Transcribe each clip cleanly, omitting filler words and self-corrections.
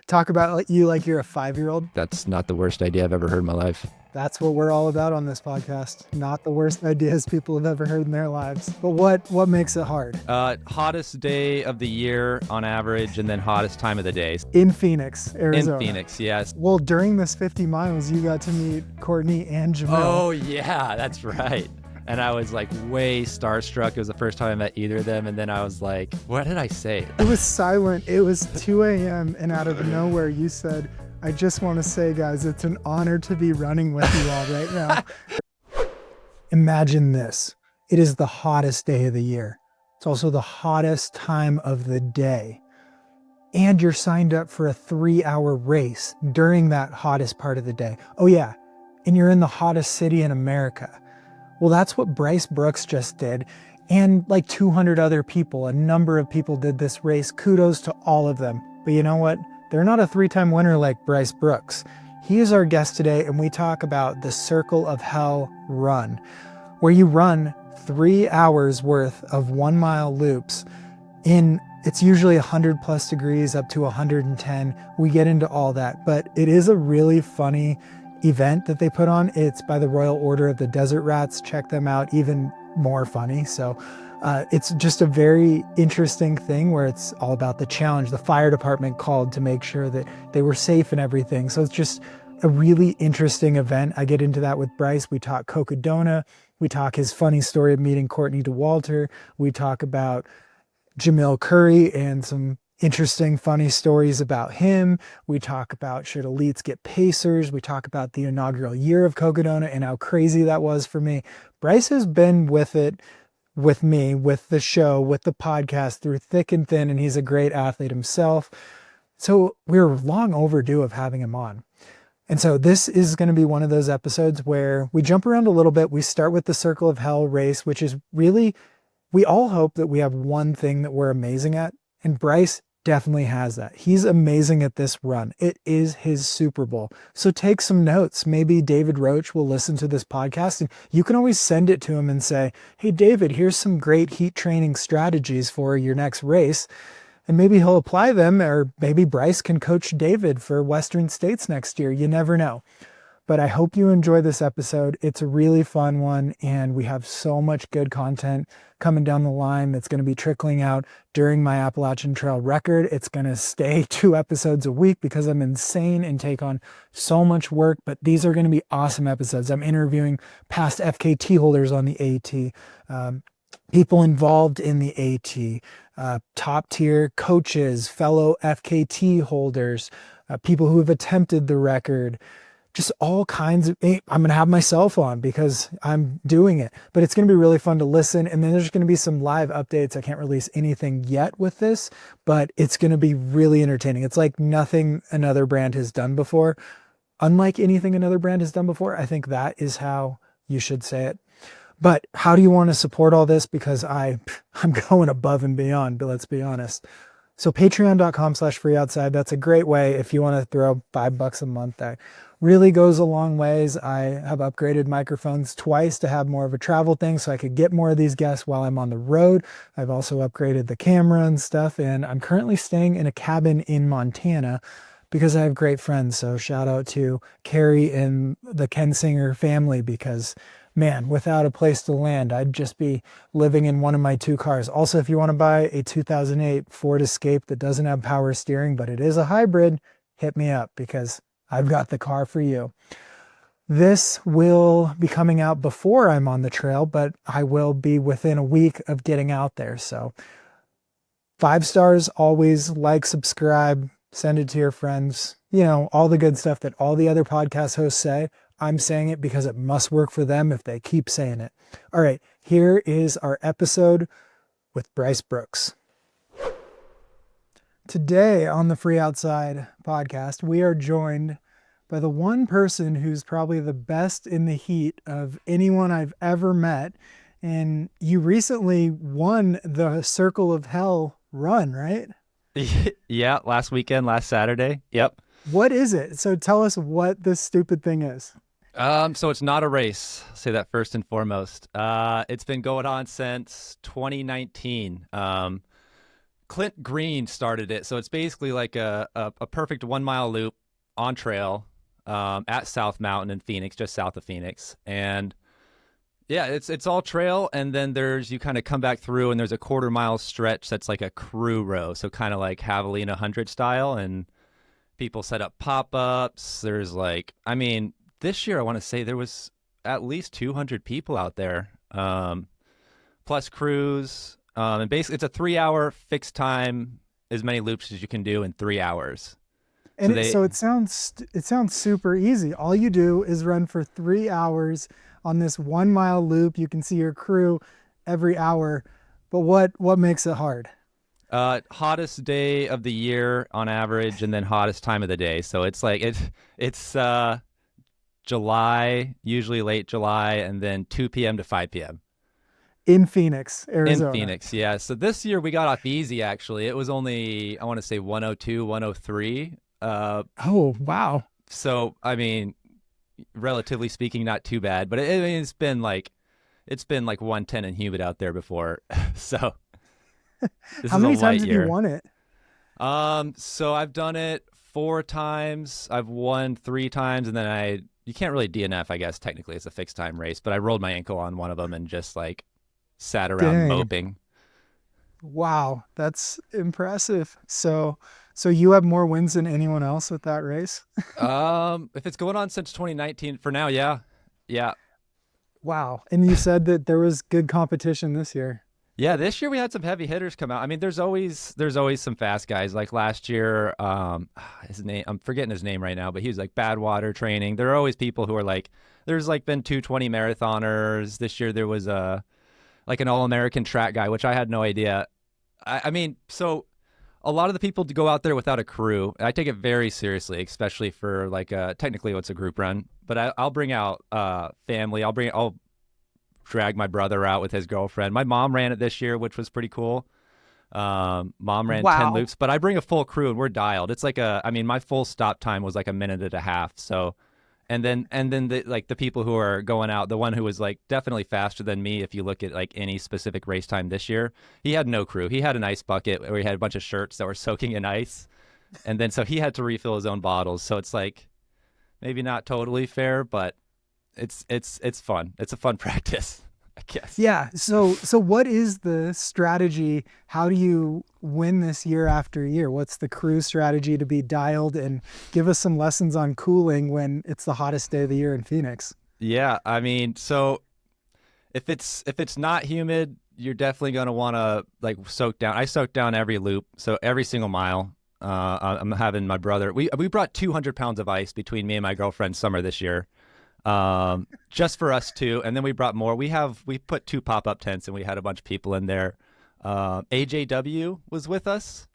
Talk about you like you're a 5-year-old. That's not the worst idea I've ever heard in my life. That's what we're all about on this podcast. Not the worst ideas people have ever heard in their lives. But what makes it hard? Hottest day of the year on average, and then hottest time of the day. In Phoenix, Arizona. In Phoenix, yes. Well, during this 50 miles, you got to meet Courtney and Jamil. Oh, yeah, that's right. And I was like way starstruck. It was the first time I met either of them. And then I was like, what did I say? It was silent. It was 2 a.m. and out of nowhere you said, I just want to say, guys, it's an honor to be running with you all right now. Imagine this. It is the hottest day of the year. It's also the hottest time of the day. And you're signed up for a 3-hour race during that hottest part of the day. Oh yeah, and you're in the hottest city in America. Well, that's what Bryce Brooks just did. And like 200 other people, a number of people did this race. Kudos to all of them. But you know what? They're not a 3-time winner like Bryce Brooks. He is our guest today, and we talk about the Circle of Hell run, where you run 3 hours worth of 1 mile loops in, it's usually 100 plus degrees up to 110. We get into all that, but it is a really funny event that they put on. It's by the Royal Order of the Desert Rats. Check them out, even more funny. So it's just a very interesting thing where it's all about the challenge. The fire department called to make sure that they were safe and everything. So it's just a really interesting event. I get into that with Bryce. We talk Cocodona. We talk his funny story of meeting Courtney Dauwalter. We talk about Jamil Coury and some interesting, funny stories about him. We talk about should elites get pacers. We talk about the inaugural year of Cocodona and how crazy that was for me. Bryce has been with it, with me, with the show, with the podcast through thick and thin, and he's a great athlete himself. So we're long overdue of having him on. And so this is going to be one of those episodes where we jump around a little bit. We start with the Circle of Hell race, which is really, we all hope that we have one thing that we're amazing at. And Bryce definitely has that. He's amazing at this run. It is his Super Bowl. So take some notes. Maybe David Roach will listen to this podcast and you can always send it to him and say, hey, David, here's some great heat training strategies for your next race. And maybe he'll apply them, or maybe Bryce can coach David for Western States next year. You never know. But I hope you enjoy this episode. It's a really fun one, and we have so much good content coming down the line that's going to be trickling out during my Appalachian Trail record. It's going to stay 2 episodes a week because I'm insane and take on so much work, but these are going to be awesome episodes. I'm interviewing past FKT holders on the AT, people involved in the AT, top tier coaches, fellow FKT holders, people who have attempted the record, just all kinds of, I'm going to have myself on because I'm doing it, but it's going to be really fun to listen. And then there's going to be some live updates. I can't release anything yet with this, but it's going to be really entertaining. It's like nothing another brand has done before. Unlike anything another brand has done before. I think that is how you should say it. But how do you want to support all this? Because I'm going above and beyond, but let's be honest. So patreon.com/freeoutside. That's a great way if you want to throw $5 a month. That really goes a long ways. I have upgraded microphones twice to have more of a travel thing so I could get more of these guests while I'm on the road. I've also upgraded the camera and stuff, and I'm currently staying in a cabin in Montana because I have great friends. So shout out to Carrie and the Ken Singer family, because man, without a place to land, I'd just be living in one of my 2 cars. Also, if you want to buy a 2008 Ford Escape that doesn't have power steering, but it is a hybrid, hit me up because I've got the car for you. This will be coming out before I'm on the trail, but I will be within a week of getting out there. So 5 stars, always like, subscribe, send it to your friends. You know, all the good stuff that all the other podcast hosts say. I'm saying it because it must work for them if they keep saying it. All right, here is our episode with Bryce Brooks. Today on the Free Outside podcast, we are joined by the one person who's probably the best in the heat of anyone I've ever met. And you recently won the Circle of Hell run, right? Yeah, last weekend, last Saturday. Yep. What is it? So tell us what this stupid thing is. So it's not a race. I'll say that first and foremost. It's been going on since 2019. Clint Green started it. So it's basically like a perfect 1 mile loop on trail at South Mountain in Phoenix, just south of Phoenix. And yeah, it's all trail. And then you kind of come back through and there's a 1/4 mile stretch that's like a crew row. So kind of like Javelina 100 style. And people set up pop-ups. There's like, I mean, this year I want to say there was at least 200 people out there, plus crews. And basically it's a 3-hour fixed time, as many loops as you can do in 3 hours. And so it sounds super easy. All you do is run for 3 hours on this 1 mile loop. You can see your crew every hour, but what makes it hard? Hottest day of the year on average, and then hottest time of the day. So it's like it's July, usually late July, and then 2 p.m. to 5 p.m. In Phoenix, Arizona. In Phoenix, yeah. So this year we got off easy, actually. It was only, I want to say 102, 103. Oh, wow. So, I mean, relatively speaking, not too bad. But it's been like 110 and humid out there before. So how many times have you won it? So I've done it 4 times. I've won 3 times, and then you can't really DNF, I guess, technically. It's a fixed time race, but I rolled my ankle on one of them and just like sat around moping. Wow, that's impressive. So you have more wins than anyone else with that race? If it's going on since 2019, for now, yeah. Yeah. Wow. And you said that there was good competition this year. Yeah, this year we had some heavy hitters come out. I mean, there's always some fast guys. Like last year, his name, I'm forgetting his name right now, but he was like Badwater training. There are always people who are like, there's like been 220 marathoners. This year there was like an all-American track guy, which I had no idea. I mean, so a lot of the people to go out there without a crew, I take it very seriously, especially for like technically it's a group run, but I'll bring out family. I'll drag my brother out with his girlfriend. My mom ran it this year, which was pretty cool. Mom ran 10 loops, but I bring a full crew and we're dialed. It's like I mean, my full stop time was like 1.5 minutes. So, and then the people who are going out, the one who was like definitely faster than me, if you look at like any specific race time this year, he had no crew. He had an ice bucket where he had a bunch of shirts that were soaking in ice. And then, so he had to refill his own bottles. So it's like maybe not totally fair, but it's fun. It's a fun practice, I guess. Yeah. So what is the strategy? How do you win this year after year? What's the crew strategy to be dialed, and give us some lessons on cooling when it's the hottest day of the year in Phoenix? Yeah. I mean, so if it's not humid, you're definitely going to want to like soak down. I soak down every loop. So every single mile, I'm having my brother, we brought 200 pounds of ice between me and my girlfriend summer this year. Just for us two, and then we brought more. We put 2 pop-up tents and we had a bunch of people in there. AJW was with us.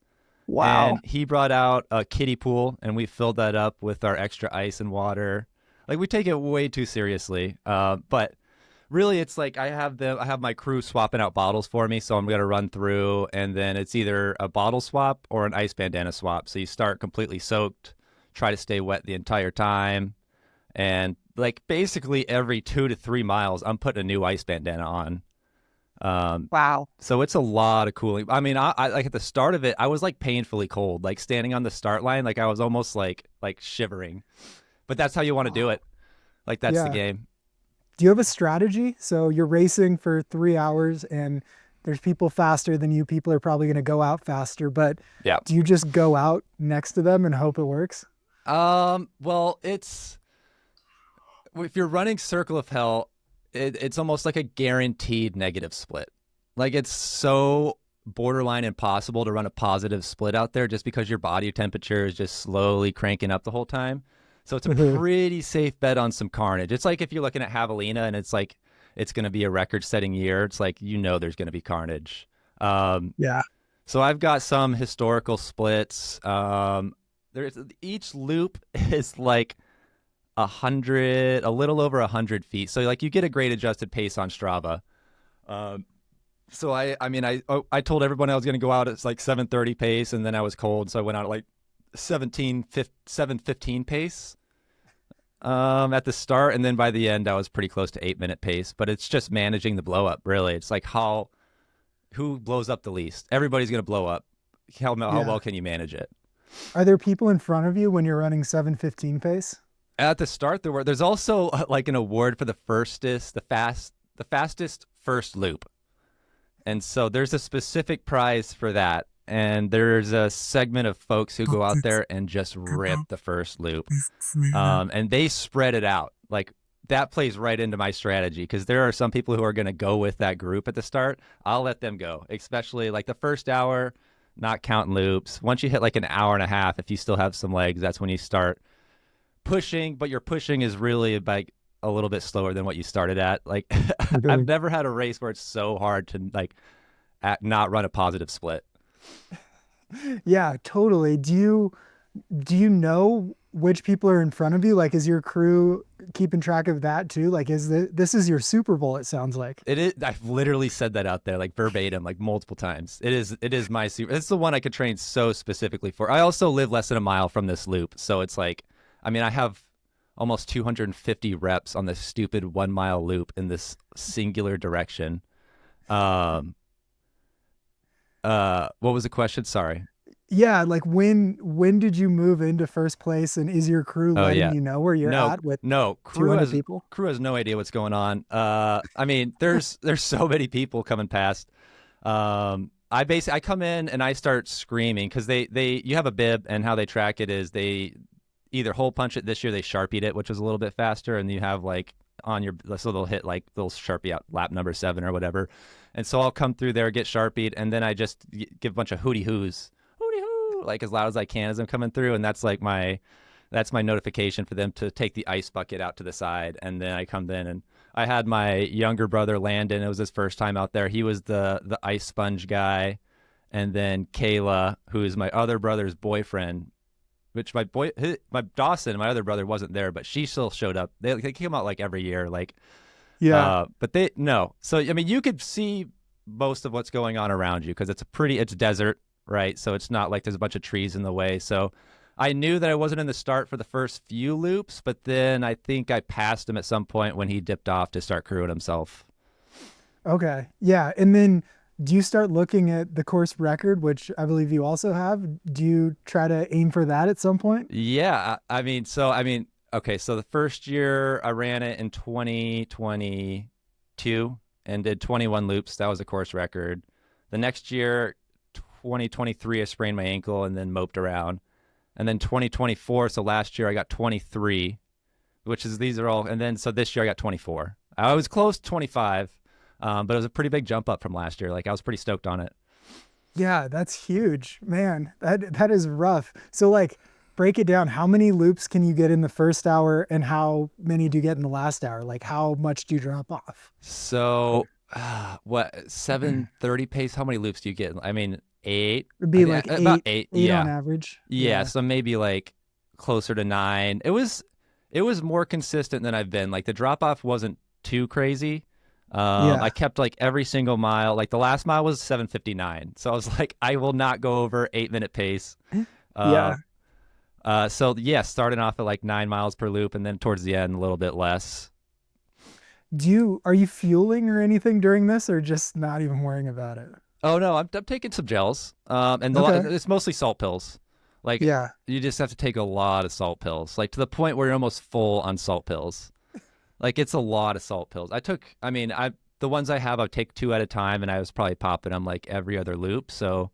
Wow. And he brought out a kiddie pool and we filled that up with our extra ice and water. Like, we take it way too seriously. But really it's like I have my crew swapping out bottles for me, so I'm going to run through, and then it's either a bottle swap or an ice bandana swap. So you start completely soaked, try to stay wet the entire time, and like basically every 2 to 3 miles, I'm putting a new ice bandana on. Wow. So it's a lot of cooling. I mean, I like at the start of it, I was like painfully cold, like standing on the start line, like I was almost like shivering. But that's how you want to do it. Like that's the game. Do you have a strategy? So you're racing for 3 hours and there's people faster than you. People are probably going to go out faster, but do you just go out next to them and hope it works? Well, if you're running Circle of Hell, it's almost like a guaranteed negative split. Like, it's so borderline impossible to run a positive split out there just because your body temperature is just slowly cranking up the whole time. So it's a pretty safe bet on some carnage. It's like if you're looking at Javelina and it's like it's going to be a record-setting year, it's like there's going to be carnage. So I've got some historical splits. Each loop is like a little over 100 feet. So like you get a grade adjusted pace on Strava. So I told everyone I was going to go out at like 7:30 pace, and then I was cold, so I went out at like 7:15 pace at the start, and then by the end I was pretty close to 8-minute pace. But it's just managing the blow up, really. It's like who blows up the least. Everybody's going to blow up. how Yeah. well can you manage it? Are there people in front of you when you're running 7:15 pace? At the start, there's also like an award for the fastest first loop, and so there's a specific prize for that. And there's a segment of folks who go out there and just rip the first loop, and they spread it out. Like that plays right into my strategy because there are some people who are going to go with that group at the start. I'll let them go, especially like the first hour, not counting loops. Once you hit like an hour and a half, if you still have some legs, that's when you start pushing, but your pushing is really like a little bit slower than what you started at. Like I've Okay. never had a race where it's so hard to like not run a positive split. Yeah, totally. Do you know which people are in front of you? Like, is your crew keeping track of that too? Like, this is your Super Bowl, it sounds like. It is. I've literally said that out there, like verbatim, like multiple times. It is. It is my super. It's the one I could train so specifically for. I also live less than a mile from this loop, so it's like, I mean, I have almost 250 reps on this stupid 1 mile loop in this singular direction. Um. What was the question? Sorry. Yeah, like when did you move into first place and is your crew Oh letting yeah. you know where you're No, at with no. 200 people? Crew has no idea what's going on. I mean, there's so many people coming past. I come in and I start screaming because you have a bib, and how they track it is they either hole punch it. This year they sharpied it, which was a little bit faster, and you have like on your, so they'll hit like they'll sharpie out lap number 7 or whatever. And so I'll come through there, get sharpied, and then I just give a bunch of hooty hoos, hooty hoo, like as loud as I can as I'm coming through, and that's my notification for them to take the ice bucket out to the side. And then I come in, and I had my younger brother Landon. It was his first time out there. He was the ice sponge guy, and then Kayla, who is my other brother's boyfriend, which my Dawson, my other brother, wasn't there, but she still showed up. They come out like every year, like Yeah. but they no. So I mean, you could see most of what's going on around you because it's desert, right? So it's not like there's a bunch of trees in the way. So I knew that I wasn't in the start for the first few loops, but then I think I passed him at some point when he dipped off to start crewing himself. Okay. Yeah. And then do you start looking at the course record, which I believe you also have? Do you try to aim for that at some point? Yeah, I mean, okay. So the first year I ran it in 2022 and did 21 loops. That was a course record. The next year, 2023, I sprained my ankle and then moped around. And then 2024, so last year I got 23, which is these are all. And then so this year I got 24. I was close to 25, but it was a pretty big jump up from last year. Like I was pretty stoked on it. Yeah, that's huge, man. That is rough. So like break it down. How many loops can you get in the first hour and how many do you get in the last hour? Like how much do you drop off? So what 7:30 pace? How many loops do you get? I mean, eight. It'd I be think like about eight, eight. eight on Yeah, average. yeah. Yeah. So maybe like closer to 9. It was more consistent than I've been. Like the drop off wasn't too crazy. I Yeah. kept like every single mile. Like the last mile was 7:59. So I was like, I will not go over 8-minute pace. Uh, Yeah. so yeah, starting off at like 9 miles per loop, and then towards the end a little bit less. Are you fueling or anything during this or just not even worrying about it? Oh no, I'm taking some gels. And Okay. it's mostly salt pills. Like Yeah. you just have to take a lot of salt pills, like to the point where you're almost full on salt pills. Like it's a lot of salt pills. I mean, the ones I have, I take 2 at a time, and I was probably popping them like every other loop. So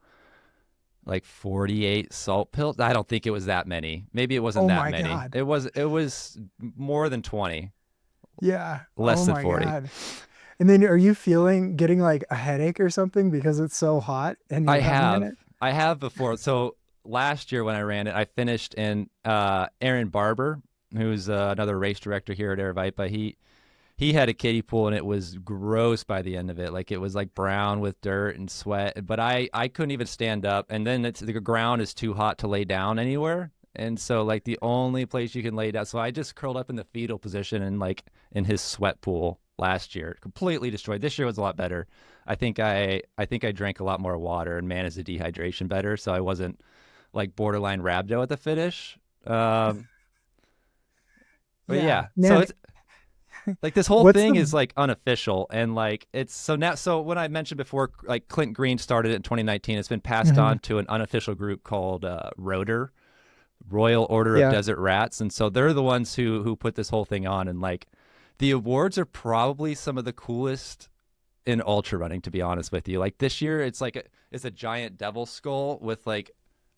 like 48 salt pills. I don't think it was that many. Maybe it wasn't Oh that my many. God. It was more than 20, Yeah. less Oh than my 40. God. And then are you getting like a headache or something because it's so hot and I you're running in have, it? I have before. So last year when I ran it, I finished in Aaron Barber, who's another race director here at Aravaipa. He had a kiddie pool, and it was gross by the end of it. Like it was like brown with dirt and sweat. But I couldn't even stand up. And then the ground is too hot to lay down anywhere. And so like the only place you can lay down. So I just curled up in the fetal position and like in his sweat pool last year, completely destroyed. This year was a lot better. I think I drank a lot more water and managed the dehydration better. So I wasn't like borderline rhabdo at the finish. But Yeah, yeah, so man. Like this whole What's thing the is like unofficial, and like it's so now. So when I mentioned before, like Clint Green started it in 2019, it's been passed Mhm. on to an unofficial group called RODER, Royal Order of Yeah. Desert Rats, and so they're the ones who put this whole thing on, and like the awards are probably some of the coolest in ultra running, to be honest with you. Like this year, it's like it's a giant devil skull with like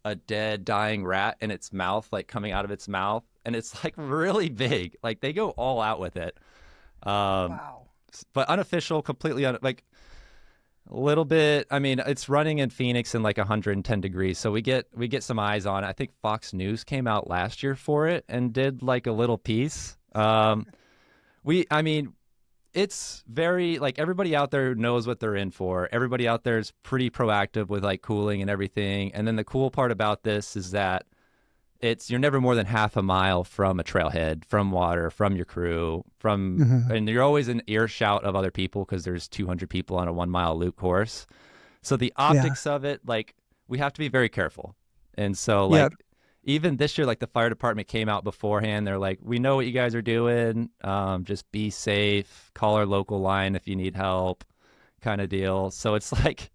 a dead dying rat in its mouth, like coming out of its mouth, and it's like really big. Like they go all out with it. Um, Wow. but unofficial, completely like a little bit. I mean, it's running in Phoenix in like 110 degrees, so we get some eyes on it. I think Fox News came out last year for it and did like a little piece. I mean, it's very like everybody out there knows what they're in for. Everybody out there is pretty proactive with like cooling and everything. And then the cool part about this is that you're never more than half a mile from a trailhead, from water, from your crew, Mhm. and you're always in earshot of other people because there's 200 people on a 1 mile loop course. So the Yeah. optics of it, like we have to be very careful. And so Yeah. like even this year, like the fire department came out beforehand. They're like, we know what you guys are doing. Just be safe. Call our local line if you need help, kind of deal. So it's like,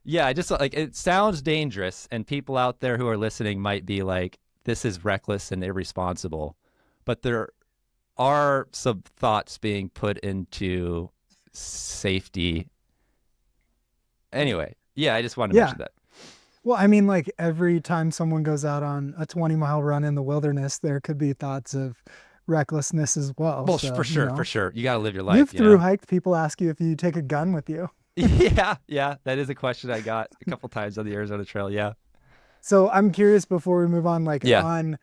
yeah, I just like it sounds dangerous, and people out there who are listening might be like, this is reckless and irresponsible. But there are some thoughts being put into safety. Anyway, yeah, I just wanted to Yeah. mention that. Well, I mean, like every time someone goes out on a 20-mile run in the wilderness, there could be thoughts of recklessness as well. Well, So, for sure, for sure. You got to live your you've life, you through know? hiked, people ask you if you take a gun with you. Yeah, yeah, that is a question I got a couple times on the Arizona Trail. Yeah, So I'm curious before we move on, like yeah. on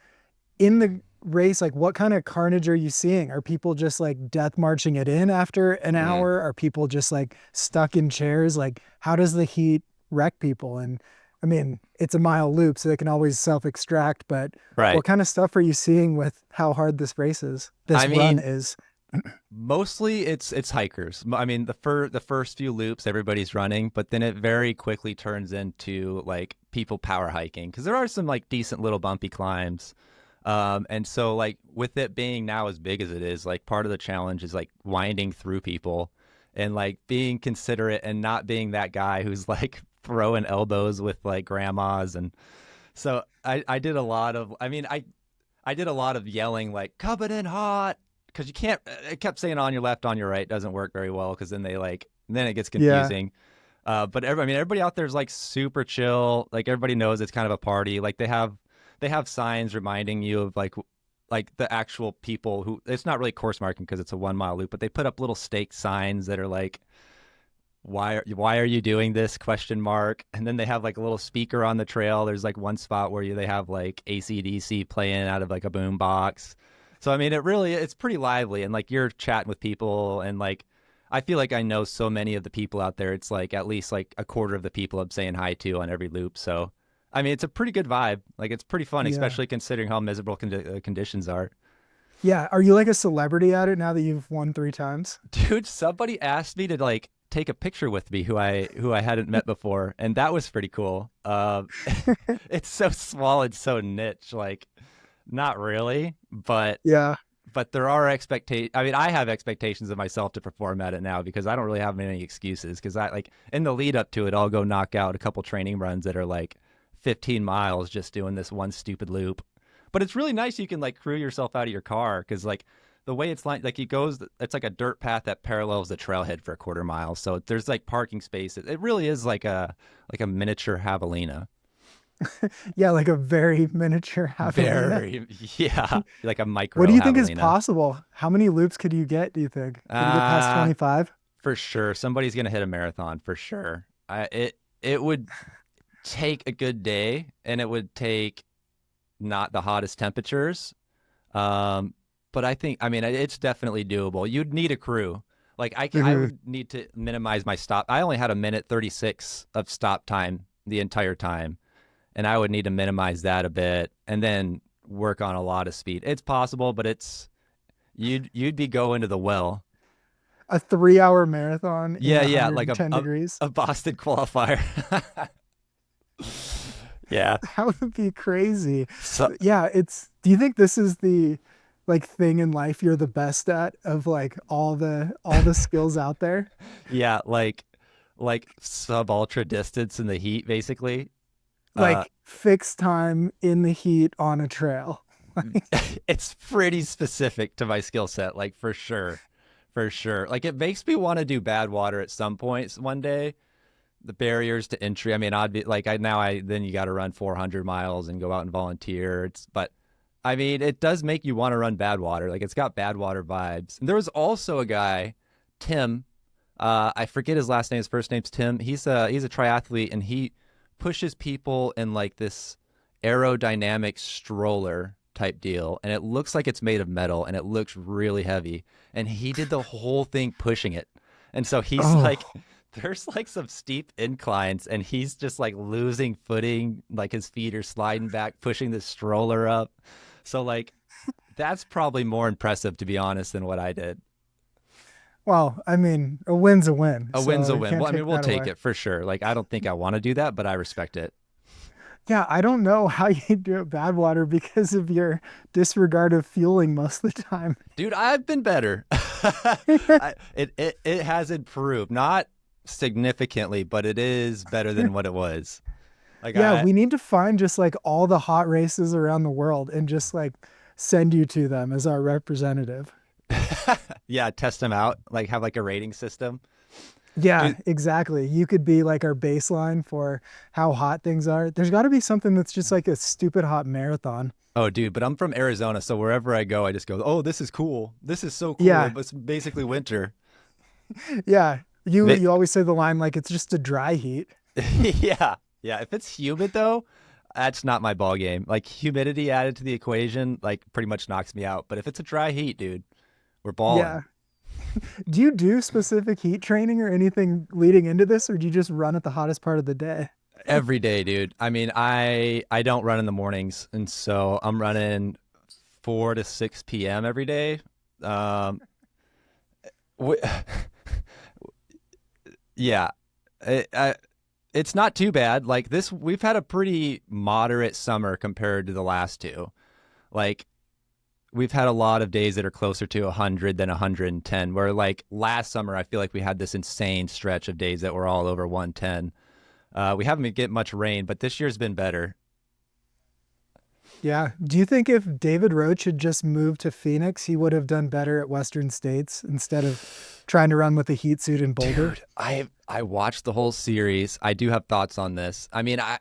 in the race, like what kind of carnage are you seeing? Are people just like death marching it in after an Mm, hour? Are people just like stuck in chairs? Like how does the heat wreck people? And I mean, it's a mile loop, so they can always self-extract, but right. what kind of stuff are you seeing with how hard this race is, I this run mean, is? mostly it's hikers. I mean, the first few loops everybody's running, but then it very quickly turns into like people power hiking because there are some like decent little bumpy climbs. And so like with it being now as big as it is, like part of the challenge is like winding through people and like being considerate and not being that guy who's like throwing elbows with like grandmas. And so I did a lot of, I did a lot of yelling like coming in hot because you can't, I kept saying on your left, on your right doesn't work very well because then then it gets Yeah. confusing. But everybody out there is like super chill. Like everybody knows it's kind of a party. Like they have signs reminding you of like the actual people who it's not really course marking because it's a 1 mile loop, but they put up little stake signs that are like, why are you doing this question mark, and then they have like a little speaker on the trail. There's like one spot where they have like AC/DC playing out of like a boom box. So I mean it's pretty lively, and like you're chatting with people, and like I feel like I know so many of the people out there. It's like at least like a quarter of the people I'm saying hi to on every loop. So I mean it's a pretty good vibe. Like it's pretty fun, Yeah. especially considering how miserable conditions are. Yeah. Are you like a celebrity at it now that you've won 3 times? Dude, somebody asked me to like take a picture with me who I hadn't met before, and that was pretty cool. It's so small and so niche, like not really, Yeah. but there are expectations. I mean, I have expectations of myself to perform at it now because I don't really have any excuses. Because I like in the lead up to it, I'll go knock out a couple training runs that are like 15 miles just doing this one stupid loop. But it's really nice you can like crew yourself out of your car because like the way it's like it goes, it's like a dirt path that parallels the trailhead for a quarter mile. So there's like parking spaces. It really is like a miniature javelina. Yeah, like a very miniature javelina. Very, yeah, like a What micro do you think is javelina. possible? How many loops could you get, do you think? Could you get past Uh 25? for sure, somebody's gonna hit a marathon for sure. It would take a good day, and it would take not the hottest temperatures. Um, but I mean, it's definitely doable. You'd need a crew. Like I Mhm. would need to minimize my stop. I only had a minute 36 of stop time the entire time, and I would need to minimize that a bit, and then work on a lot of speed. It's possible, but you'd be going to the well. A 3-hour marathon in Yeah, yeah, like 110 degrees. a Boston qualifier. Yeah. That would be crazy. So Yeah, do you think this is the like thing in life you're the best at of like all the skills out there? Yeah, like sub ultra distance in the heat, basically. Uh, Like fixed time in the heat on a trail. it's pretty specific to my skill set, like for sure. Like it makes me want to do bad water at some points one day. The barriers to entry. I mean, I'd be like, I then you got to run 400 miles and go out and volunteer. But I mean, it does make you want to run bad water. Like it's got bad water vibes. And there was also a guy, Tim. I forget his last name. His first name's Tim. He's a triathlete, and he pushes people in like this aerodynamic stroller type deal, and it looks like it's made of metal, and it looks really heavy. And he did the whole thing pushing it, and so he's like, Oh, there's like some steep inclines, and he's just like losing footing, like his feet are sliding back, pushing the stroller up. So like, that's probably more impressive, to be honest, than what I did. well, I mean, a win's a win, A win's so a you win. can't Well, I mean, take we'll that take away. it for sure. Like, I don't think I want to do that, but I respect it. Yeah, I don't know how you do it bad water because of your disregard of fueling most of the time. Dude, I've been better. It has improved, not significantly, but it is better than what it was. Like Yeah, I, we need to find just like all the hot races around the world and just like send you to them as our representative. yeah, test them out. Like have like a rating system, Yeah, dude. exactly. You could be like our baseline for how hot things are. There's got to be something that's just like a stupid hot marathon. Oh, dude, but I'm from Arizona, so wherever I go, I just go, "Oh, this is cool. This is so cool." Yeah, It's basically winter. yeah. You They, you always say the line like it's just a dry heat. yeah, yeah. If it's humid though, that's not my ball game. Like humidity added to the equation, like pretty much knocks me out. But if it's a dry heat, dude, we're balling. Yeah. Do you do specific heat training or anything leading into this, or do you just run at the hottest part of the day? Every day, dude. I mean, I don't run in the mornings, and so I'm running 4 to 6 p.m. every day. Um, w- yeah, it's not too bad. Like this, we've had a pretty moderate summer compared to the last two. Like we've had a lot of days that are closer to 100 than 110. Where like last summer, I feel like we had this insane stretch of days that were all over 110. We haven't been getting much rain, but this year's been better. Yeah. Do you think if David Roach had just moved to Phoenix, he would have done better at Western States instead of trying to run with a heat suit in Boulder? Dude, I watched the whole series. I do have thoughts on this. I mean, I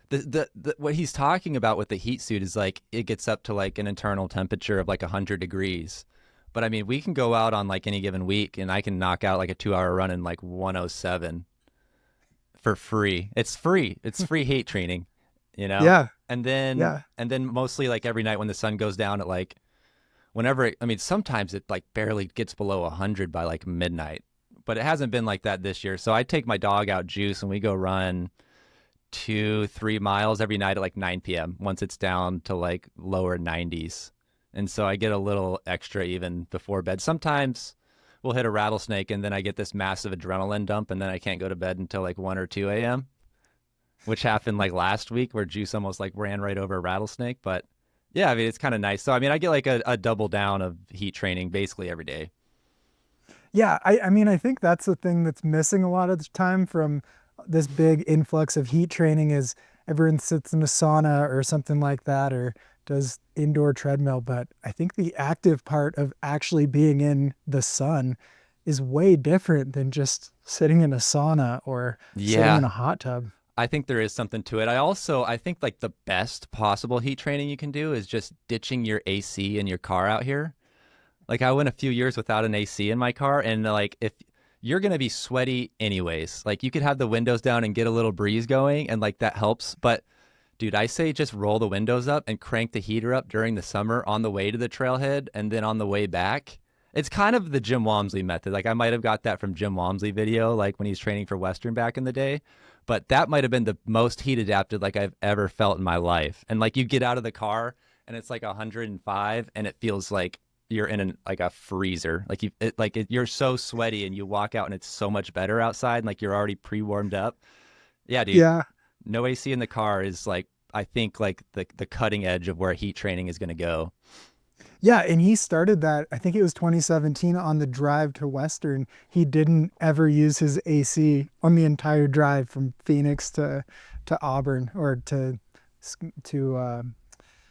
the what he's talking about with the heat suit is like it gets up to like an internal temperature of like 100 degrees. But I mean, we can go out on like any given week and I can knock out like a 2 hour run in like 107 for free. It's free. It's free heat training, you know? Yeah. And then Yeah. and then mostly like every night when the sun goes down at like I mean, sometimes it like barely gets below 100 by like midnight, but it hasn't been like that this year. So I take my dog out Juice and we go run 2, 3 miles every night at like 9 p.m. once it's down to like lower 90s. And so I get a little extra even before bed. Sometimes we'll hit a rattlesnake and then I get this massive adrenaline dump and then I can't go to bed until like 1 or 2 a.m., which happened like last week where Juice almost like ran right over a rattlesnake. But yeah, I mean, it's kind of nice. So, I mean, I get like a double down of heat training basically every day. Yeah. I mean, I think that's the thing that's missing a lot of the time from this big influx of heat training is everyone sits in a sauna or something like that or does indoor treadmill. But I think the active part of actually being in the sun is way different than just sitting in a sauna or sitting in Yeah, a hot tub. I think there is something to it. I think like the best possible heat training you can do is just ditching your AC in your car out here. Like I went a few years without an AC in my car, and like if you're gonna be sweaty anyways, like you could have the windows down and get a little breeze going, and like that helps. But dude, I say just roll the windows up and crank the heater up during the summer on the way to the trailhead and then on the way back. It's kind of the Jim Walmsley method. Like I might have got that from Jim Walmsley video, like when he's training for Western back in the day. But that might have been the most heat adapted like I've ever felt in my life. And like you get out of the car and it's like 105 and it feels like you're in like a freezer. Like you're so sweaty and you walk out and it's so much better outside and like you're already pre-warmed up. Yeah, dude. Yeah. No AC in the car is like I think like the cutting edge of where heat training is going to go. Yeah, and he started that, I think it was 2017 on the drive to Western. He didn't ever use his AC on the entire drive from Phoenix to Auburn or to Tahoe.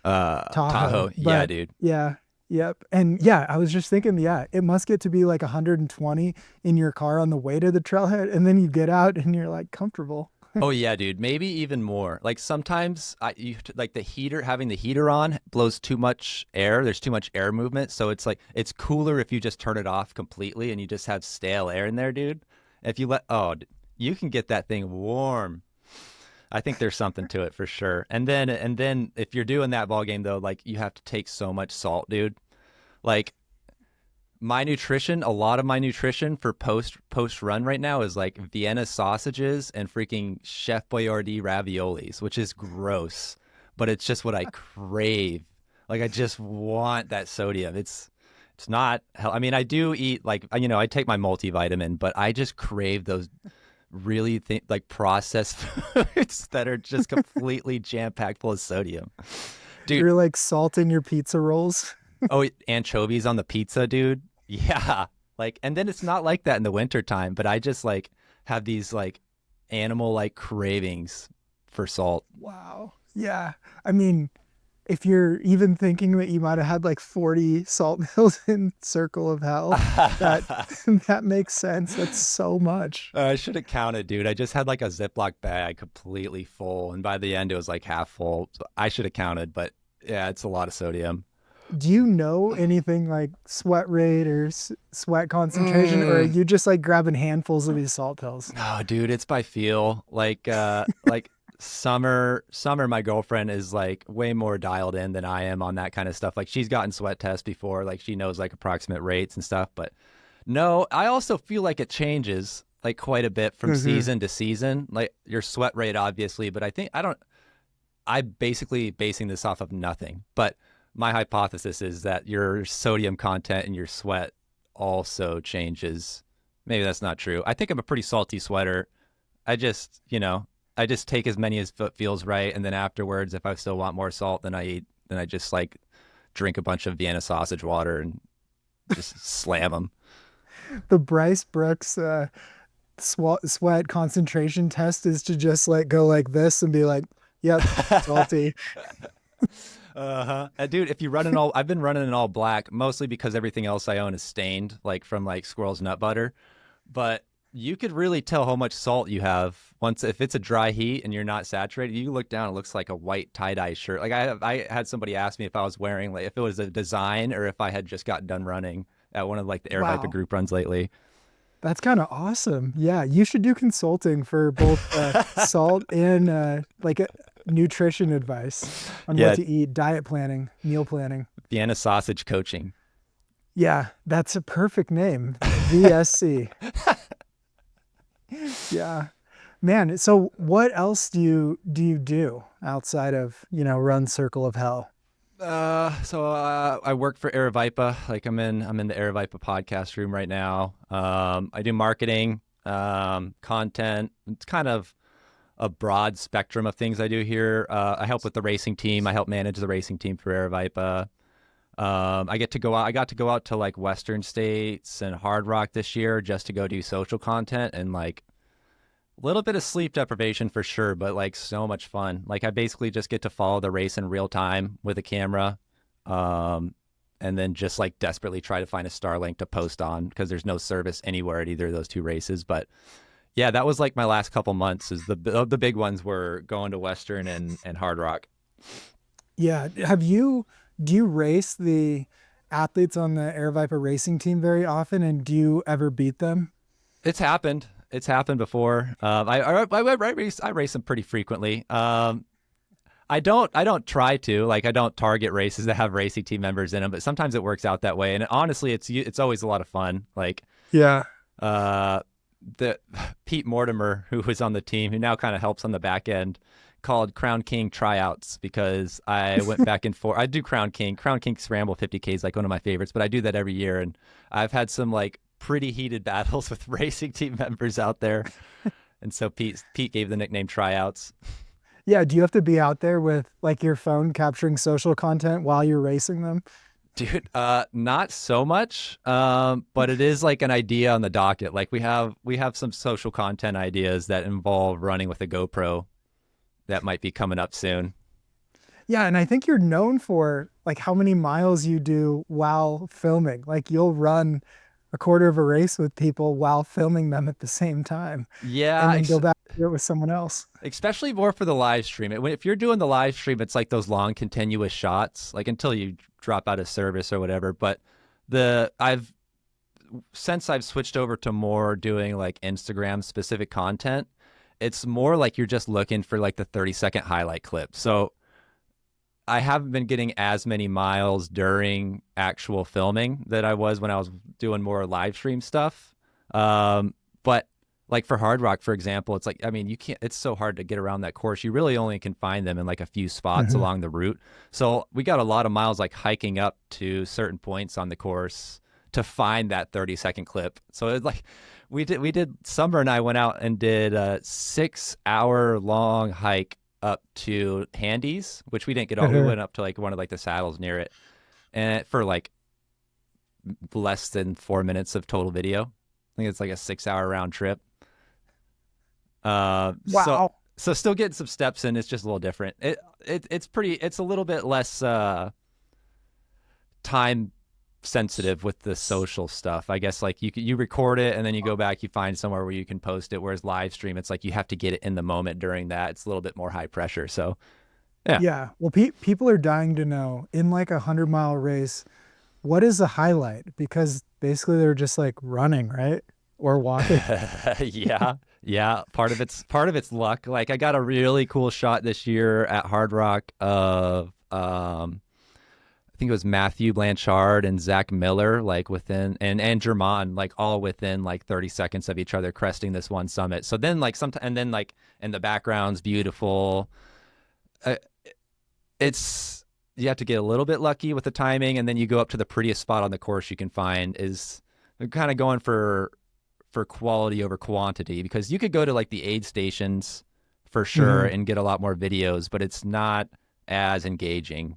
Tahoe. Yeah, But dude. yeah, yep. And yeah, I was just thinking, yeah, it must get to be like 120 in your car on the way to the trailhead, and then you get out and you're like comfortable. Oh yeah, dude. Maybe even more. Like sometimes like the heater, having the heater on blows too much air. There's too much air movement. So it's like, it's cooler if you just turn it off completely and you just have stale air in there, dude. If you you can get that thing warm. I think there's something to it for sure. And then if you're doing that ball game though, like you have to take so much salt, dude. Like a lot of my nutrition for post run right now is like Vienna sausages and freaking Chef Boyardee raviolis, which is gross, but it's just what I crave. Like I just want that sodium. It's not I mean, I do eat like, I take my multivitamin, but I just crave those really like processed foods that are just completely jam packed full of sodium, dude. You're like salting your pizza rolls. Oh, anchovies on the pizza, dude. Yeah. Like, and then it's not like that in the wintertime, but I just like have these like animal like cravings for salt. Wow. Yeah. I mean, if you're even thinking that you might have had like 40 salt mills in Circle of Hell, that that makes sense. That's so much. I should have counted, dude. I just had like a Ziploc bag completely full, and by the end it was like half full. So I should have counted, but yeah, it's a lot of sodium. Do you know anything like sweat rate or sweat concentration, or are you just like grabbing handfuls of these salt pills? No, dude, it's by feel. Like Summer, my girlfriend is like way more dialed in than I am on that kind of stuff. Like she's gotten sweat tests before, like she knows like approximate rates and stuff. But no, I also feel like it changes like quite a bit from season to season. Like your sweat rate, obviously, but I'm basically basing this off of nothing. But my hypothesis is that your sodium content in your sweat also changes. Maybe that's not true. I think I'm a pretty salty sweater. I just take as many as feels right, and then afterwards, if I still want more salt than I eat, then I just like drink a bunch of Vienna sausage water and just slam them. The Bryce Brooks sweat concentration test is to just like go like this and be like, "Yep, salty." Dude, if you I've been running in all black, mostly because everything else I own is stained, like from like squirrel's nut butter. But you could really tell how much salt you have if it's a dry heat and you're not saturated. You look down, it looks like a white tie-dye shirt. Like I had somebody ask me if I was wearing, like, if it was a design or if I had just gotten done running at one of like the Aerovipa Wow. group runs lately. That's kind of awesome. Yeah, you should do consulting for both salt and nutrition advice on Yeah, what to eat, diet planning, meal planning. Vienna sausage coaching. Yeah, that's a perfect name. VSC. Yeah. Man, so what else do you do outside of, run Circle of Hell? I work for Aravaipa. Like I'm in the Aravaipa podcast room right now. I do marketing, content. It's kind of a broad spectrum of things I do here. I help with the racing team. I help manage the racing team for Aravaipa. I got to go out to like Western States and Hard Rock this year just to go do social content, and like a little bit of sleep deprivation for sure, but like so much fun. Like I basically just get to follow the race in real time with a camera. And then just like desperately try to find a Starlink to post on because there's no service anywhere at either of those two races. But yeah, that was like my last couple months. Is the big ones were going to Western and Hard Rock. Yeah. Do you race the athletes on the Aerovipa racing team very often, and do you ever beat them? It's happened. It's happened before. I race them pretty frequently. I don't try to, like, I don't target races that have racing team members in them, but sometimes it works out that way. And honestly, it's always a lot of fun. Like, Yeah. the Pete Mortimer, who was on the team, who now kind of helps on the back end, called Crown King tryouts because I went back and forth. I do Crown King Scramble 50K is like one of my favorites, but I do that every year. And I've had some like pretty heated battles with racing team members out there. And so Pete gave the nickname tryouts. Yeah. Do you have to be out there with like your phone capturing social content while you're racing them? Dude, not so much, but it is like an idea on the docket. Like we have some social content ideas that involve running with a GoPro that might be coming up soon. Yeah, and I think you're known for like how many miles you do while filming. Like you'll run a quarter of a race with people while filming them at the same time and Yeah, then go back to it with someone else. especially more for the live stream. If you're doing the live stream, it's like those long continuous shots, like until you drop out of service or whatever. But the I've since I've switched over to more doing like Instagram specific content, it's more like you're just looking for like the 30-second highlight clip. So I haven't been getting as many miles during actual filming that I was when I was doing more live stream stuff. But like for Hard Rock, for example, it's like, I mean, you can't, it's so hard to get around that course. You really only can find them in like a few spots Mhm. along the route. So we got a lot of miles like hiking up to certain points on the course to find that 30-second clip. So it's like, we did, Summer and I went out and did a 6 hour long hike up to Handy's, which we didn't get all. We went up to like one of like the saddles near it, and for like less than 4 minutes of total video. I think it's like a 6 hour round trip. So Wow. so still getting some steps in. It's just a little different. It's pretty. It's a little bit less time sensitive with the social stuff. I guess like you record it and then you go back, you find somewhere where you can post it. Whereas live stream, it's like you have to get it in the moment during that. It's a little bit more high pressure. So yeah. Yeah. Well, people are dying to know in like 100-mile race, what is the highlight? Because basically they're just like running, right? Or walking. Yeah. Yeah. Part of it's luck. Like I got a really cool shot this year at Hard Rock of I think it was Matthew Blanchard and Zach Miller, like within and German, like all within like 30 seconds of each other cresting this one summit. So then like sometimes and then like in the background's beautiful. Uh, it's you have to get a little bit lucky with the timing, and then you go up to the prettiest spot on the course you can find. Is they're kind of going for quality over quantity, because you could go to like the aid stations for sure Mhm. and get a lot more videos, but it's not as engaging,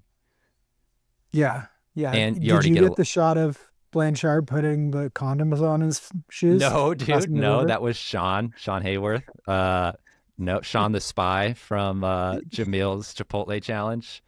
Yeah. Yeah. and you Did already you get get a the shot of Blanchard putting the condoms on his shoes no, dude, crossing the no, river? that was Sean Hayworth. No, Sean the Spy from Jamil's Chipotle challenge.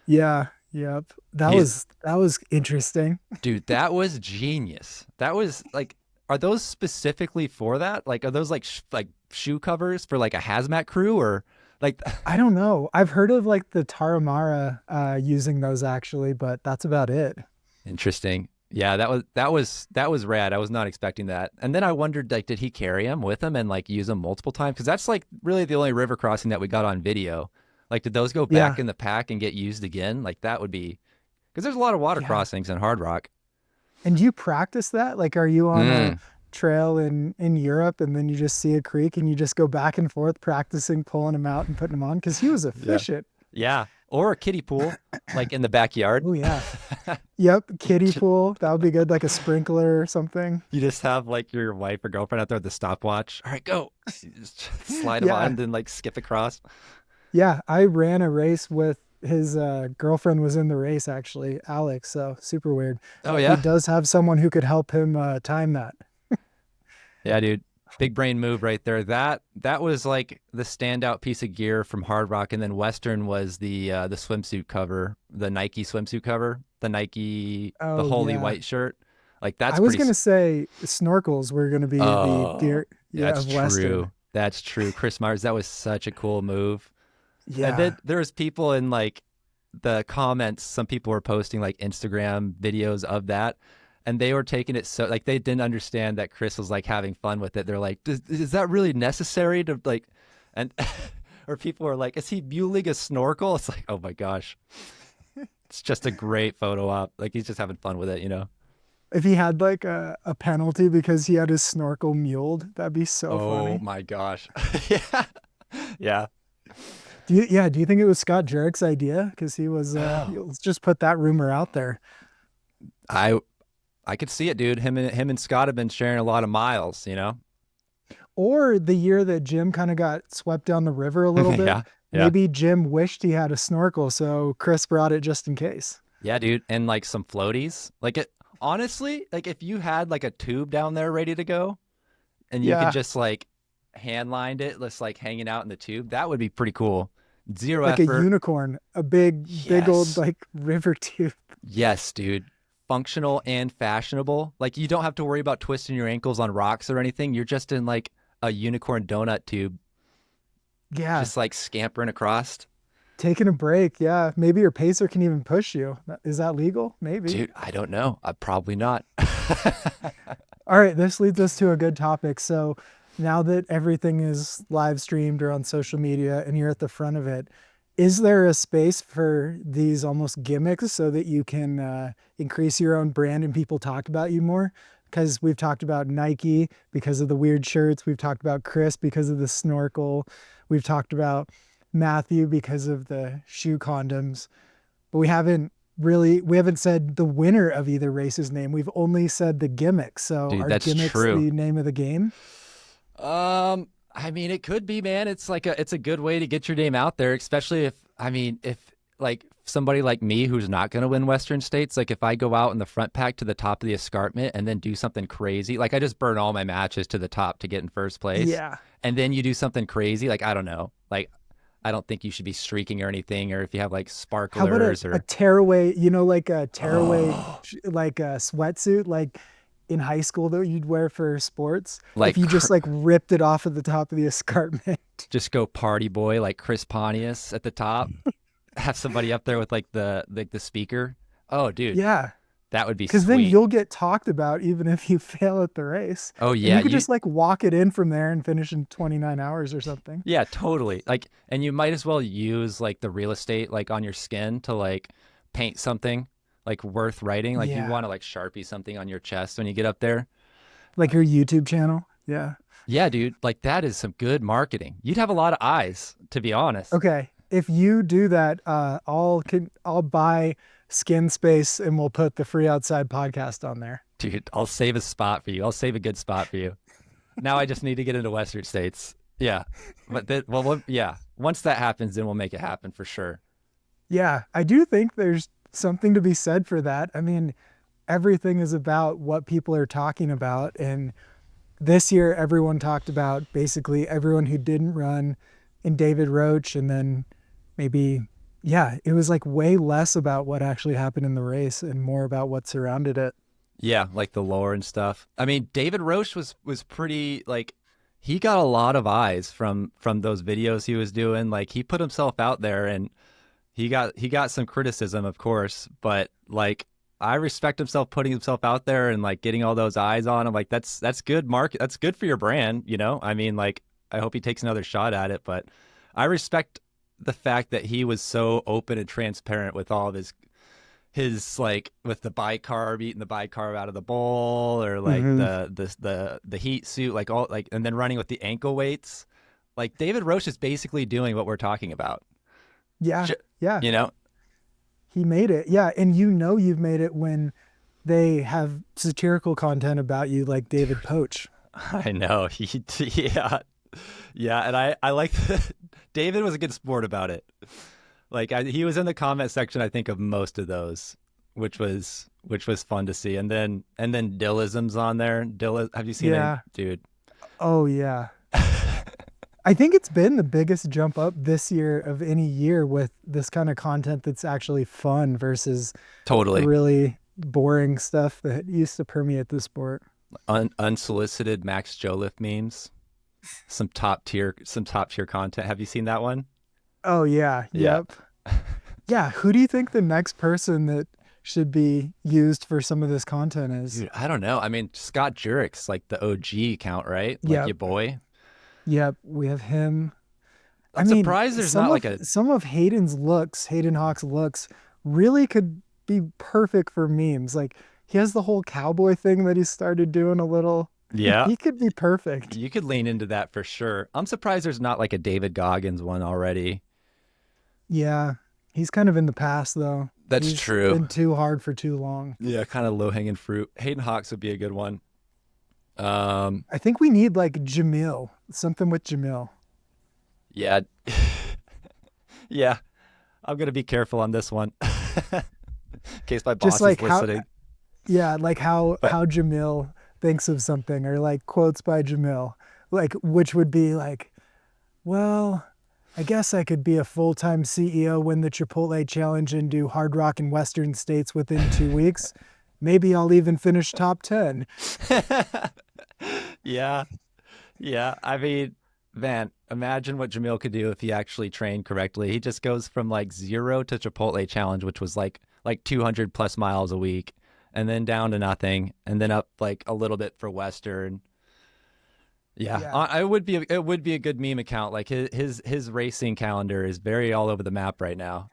Yeah. Yep. He's That was interesting. Dude, that was genius. That was like, are those specifically for that? Like, are those like like shoe covers for like a hazmat crew, or like? I don't know. I've heard of like the Taramara using those actually, but that's about it. Interesting. Yeah, that was rad. I was not expecting that. And then I wondered, like, did he carry him with him and like use them multiple times? Because that's like really the only river crossing that we got on video. Like, did those go back Yeah. in the pack and get used again? Like, that would be because there's a lot of water Yeah. crossings in Hard Rock. And do you practice that? Like, are you on a Mm, trail in Europe and then you just see a creek and you just go back and forth practicing pulling him out and putting him on? Because he was yeah. efficient. Yeah. Or a kiddie pool, like in the backyard. Oh yeah. Yep. Kiddie pool. That would be good. Like a sprinkler or something. You just have like your wife or girlfriend out there with the stopwatch. All right, go. You just slide them on Yeah. and then like skip across. Yeah. I ran a race with his girlfriend was in the race actually, Alex. So super weird. Oh He yeah, does have someone who could help him time that. yeah, dude. Big brain move right there. That was like the standout piece of gear from Hard Rock, and then Western was the swimsuit cover, the Nike swimsuit cover, the Oh holy yeah. white shirt. Like that's I was pretty. gonna say snorkels were gonna be the Oh, gear, yeah, that's of Western. true. That's true. Chris Myers, that was such a cool move. And Yeah. then there was people in like the comments, some people were posting like Instagram videos of that, and they were taking it so like they didn't understand that Chris was like having fun with it. They're like, is that really necessary to like, and or people were like, is he muling a snorkel? It's like, oh my gosh, it's just a great photo op. Like he's just having fun with it, you know? If he had like a penalty because he had his snorkel muled, that'd be so Oh funny. my gosh. Yeah. Yeah. Do you think it was Scott Jerick's idea? Because he was let's just put that rumor out there. I I could see it, dude. Him and Scott have been sharing a lot of miles, you know? Or the year that Jim kind of got swept down the river a little bit, Yeah. Yeah. maybe Jim wished he had a snorkel, so Chris brought it just in case. Yeah, dude. And like some floaties. Like it honestly, like if you had like a tube down there ready to go and you could Yeah, just like hand lined it, just like hanging out in the tube, that would be pretty cool. Zero like a effort. unicorn, a big old Yes. like river tube. Yes, dude. Functional and fashionable. Like you don't have to worry about twisting your ankles on rocks or anything. You're just in like a unicorn donut tube, Yeah, just like scampering across. taking a break. Yeah, maybe your pacer can even push you. Is that legal? Maybe. Dude, I don't know. Probably not. All right, this leads us to a good topic. So now that everything is live streamed or on social media and you're at the front of it, is there a space for these almost gimmicks so that you can increase your own brand and people talk about you more? Because we've talked about Nike because of the weird shirts. We've talked about Chris because of the snorkel. We've talked about Matthew because of the shoe condoms. But we haven't said the winner of either race's name. We've only said the gimmicks. So Dude, are that's gimmicks true. the name of the game? I mean, it could be, man. It's a good way to get your name out there, especially if like somebody like me who's not going to win Western States, like if I go out in the front pack to the top of the escarpment and then do something crazy, like I just burn all my matches to the top to get in first place. Yeah. And then you do something crazy, like I don't know, like I don't think you should be streaking or anything, or if you have like How about sparklers a or tearaway, like a tearaway, oh, like a sweatsuit, like in high school that you'd wear for sports? If like you just like ripped it off at the top of the escarpment. just go party boy like Chris Pontius at the top. Have somebody up there with like the speaker. Oh, dude, Yeah. that would be Because then sweet. you'll get talked about even if you fail at the race. Oh And yeah, you could just like walk it in from there and finish in 29 hours or something. yeah, totally. Like, and you might as well use like the real estate like on your skin to like paint something like worth writing. Like you Yeah. want to like Sharpie something on your chest when you get up there. Like your YouTube channel. Yeah. Yeah, dude, like that is some good marketing. You'd have a lot of eyes, to be honest. Okay. If you do that, I'll buy skin space and we'll put the Free Outside podcast on there. Dude, I'll save a spot for you. I'll save a good spot for you. Now I just need to get into Western States. Yeah. But yeah. Once that happens, then we'll make it happen for sure. Yeah, I do think there's something to be said for that. I mean, everything is about what people are talking about. And this year, everyone talked about basically everyone who didn't run and David Roach. And then maybe, yeah, it was like way less about what actually happened in the race and more about what surrounded it. Yeah, like the lore and stuff. I mean, David Roche was pretty like he got a lot of eyes from those videos he was doing. Like he put himself out there and he got some criticism, of course, but like I respect himself putting himself out there and like getting all those eyes on him. Like that's good market. That's good for your brand, you know? I mean, like I hope he takes another shot at it, but I respect the fact that he was so open and transparent with all of his like with the bicarb, eating the bicarb out of the bowl, or like Hmm. the heat suit, like all like, and then running with the ankle weights. Like David Roche is basically doing what we're talking about. Yeah, Sh- yeah, You know, he made it. Yeah, and you've made it when they have satirical content about you like David Poach. I know yeah, yeah, and I like David was a good sport about it. Like he was in the comment section, I think, of most of those, which was fun to see. And then Dillism's on there. Have you seen it, Yeah. dude? Oh yeah. I think it's been the biggest jump up this year of any year with this kind of content that's actually fun versus the Totally. really boring stuff that used to permeate the sport. Unsolicited Max Joliffe memes, some top tier content. Have you seen that one? Oh yeah. Yeah. Yep. Yeah. Who do you think the next person that should be used for some of this content is? Dude, I don't know. I mean, Scott Jurick's like the OG account, right? Like Yep. your boy. Yep. We have him. I'm surprised there's not like a some of Hayden Hawk's looks really could be perfect for memes. Like he has the whole cowboy thing that he started doing a little. yeah. He could be perfect. You could lean into that for sure. I'm surprised there's not like a David Goggins one already. Yeah. He's kind of in the past though. That's He's true. been too hard for too long. Yeah, kind of low hanging fruit. Hayden Hawks would be a good one. I think we need like Jamil, something with Jamil. Yeah. Yeah. I'm gonna be careful on this one. case my Just boss is like how, listening. yeah, like But how Jamil thinks of something, or like quotes by Jamil, like which would be like, well, I guess I could be a full-time CEO, win the Chipotle challenge, and do Hard Rock in Western states within 2 weeks. Maybe I'll even finish top 10. yeah, yeah. I mean, man, imagine what Jamil could do if he actually trained correctly. He just goes from like 0 to Chipotle challenge, which was like 200 plus miles a week, and then down to nothing, and then up like a little bit for Western. Yeah, Yeah. it would be a good meme account. Like his racing calendar is very all over the map right now.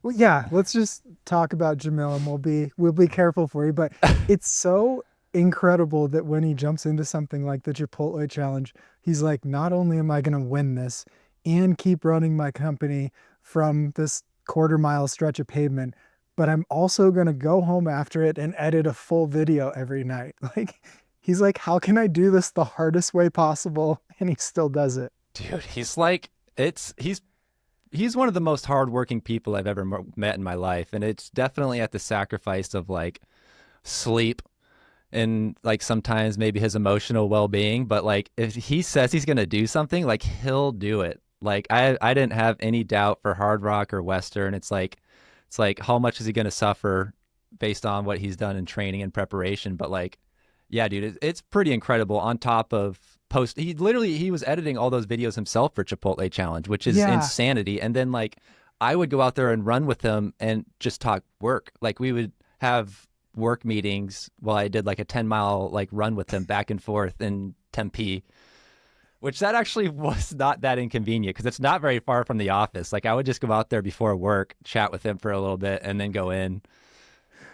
Well, yeah, let's just talk about Jamil and we'll be careful for you. But it's so incredible that when he jumps into something like the Chipotle challenge, he's like, not only am I gonna win this and keep running my company from this quarter-mile stretch of pavement, but I'm also gonna go home after it and edit a full video every night. Like he's like, how can I do this the hardest way possible? And he still does it. Dude, he's like he's one of the most hardworking people I've ever met in my life, and it's definitely at the sacrifice of like sleep and like sometimes maybe his emotional well-being. But like if he says he's gonna do something, like he'll do it. Like I didn't have any doubt for Hard Rock or Western. It's like how much is he gonna suffer based on what he's done in training and preparation? But like, yeah, dude, it's pretty incredible. On top of he was editing all those videos himself for Chipotle Challenge, which is Yeah. insanity. And then like I would go out there and run with him and just talk work. Like we would have work meetings while I did like a 10-mile like run with him back and forth in Tempe, which that actually was not that inconvenient because it's not very far from the office. Like I would just go out there before work, chat with him for a little bit, and then go in.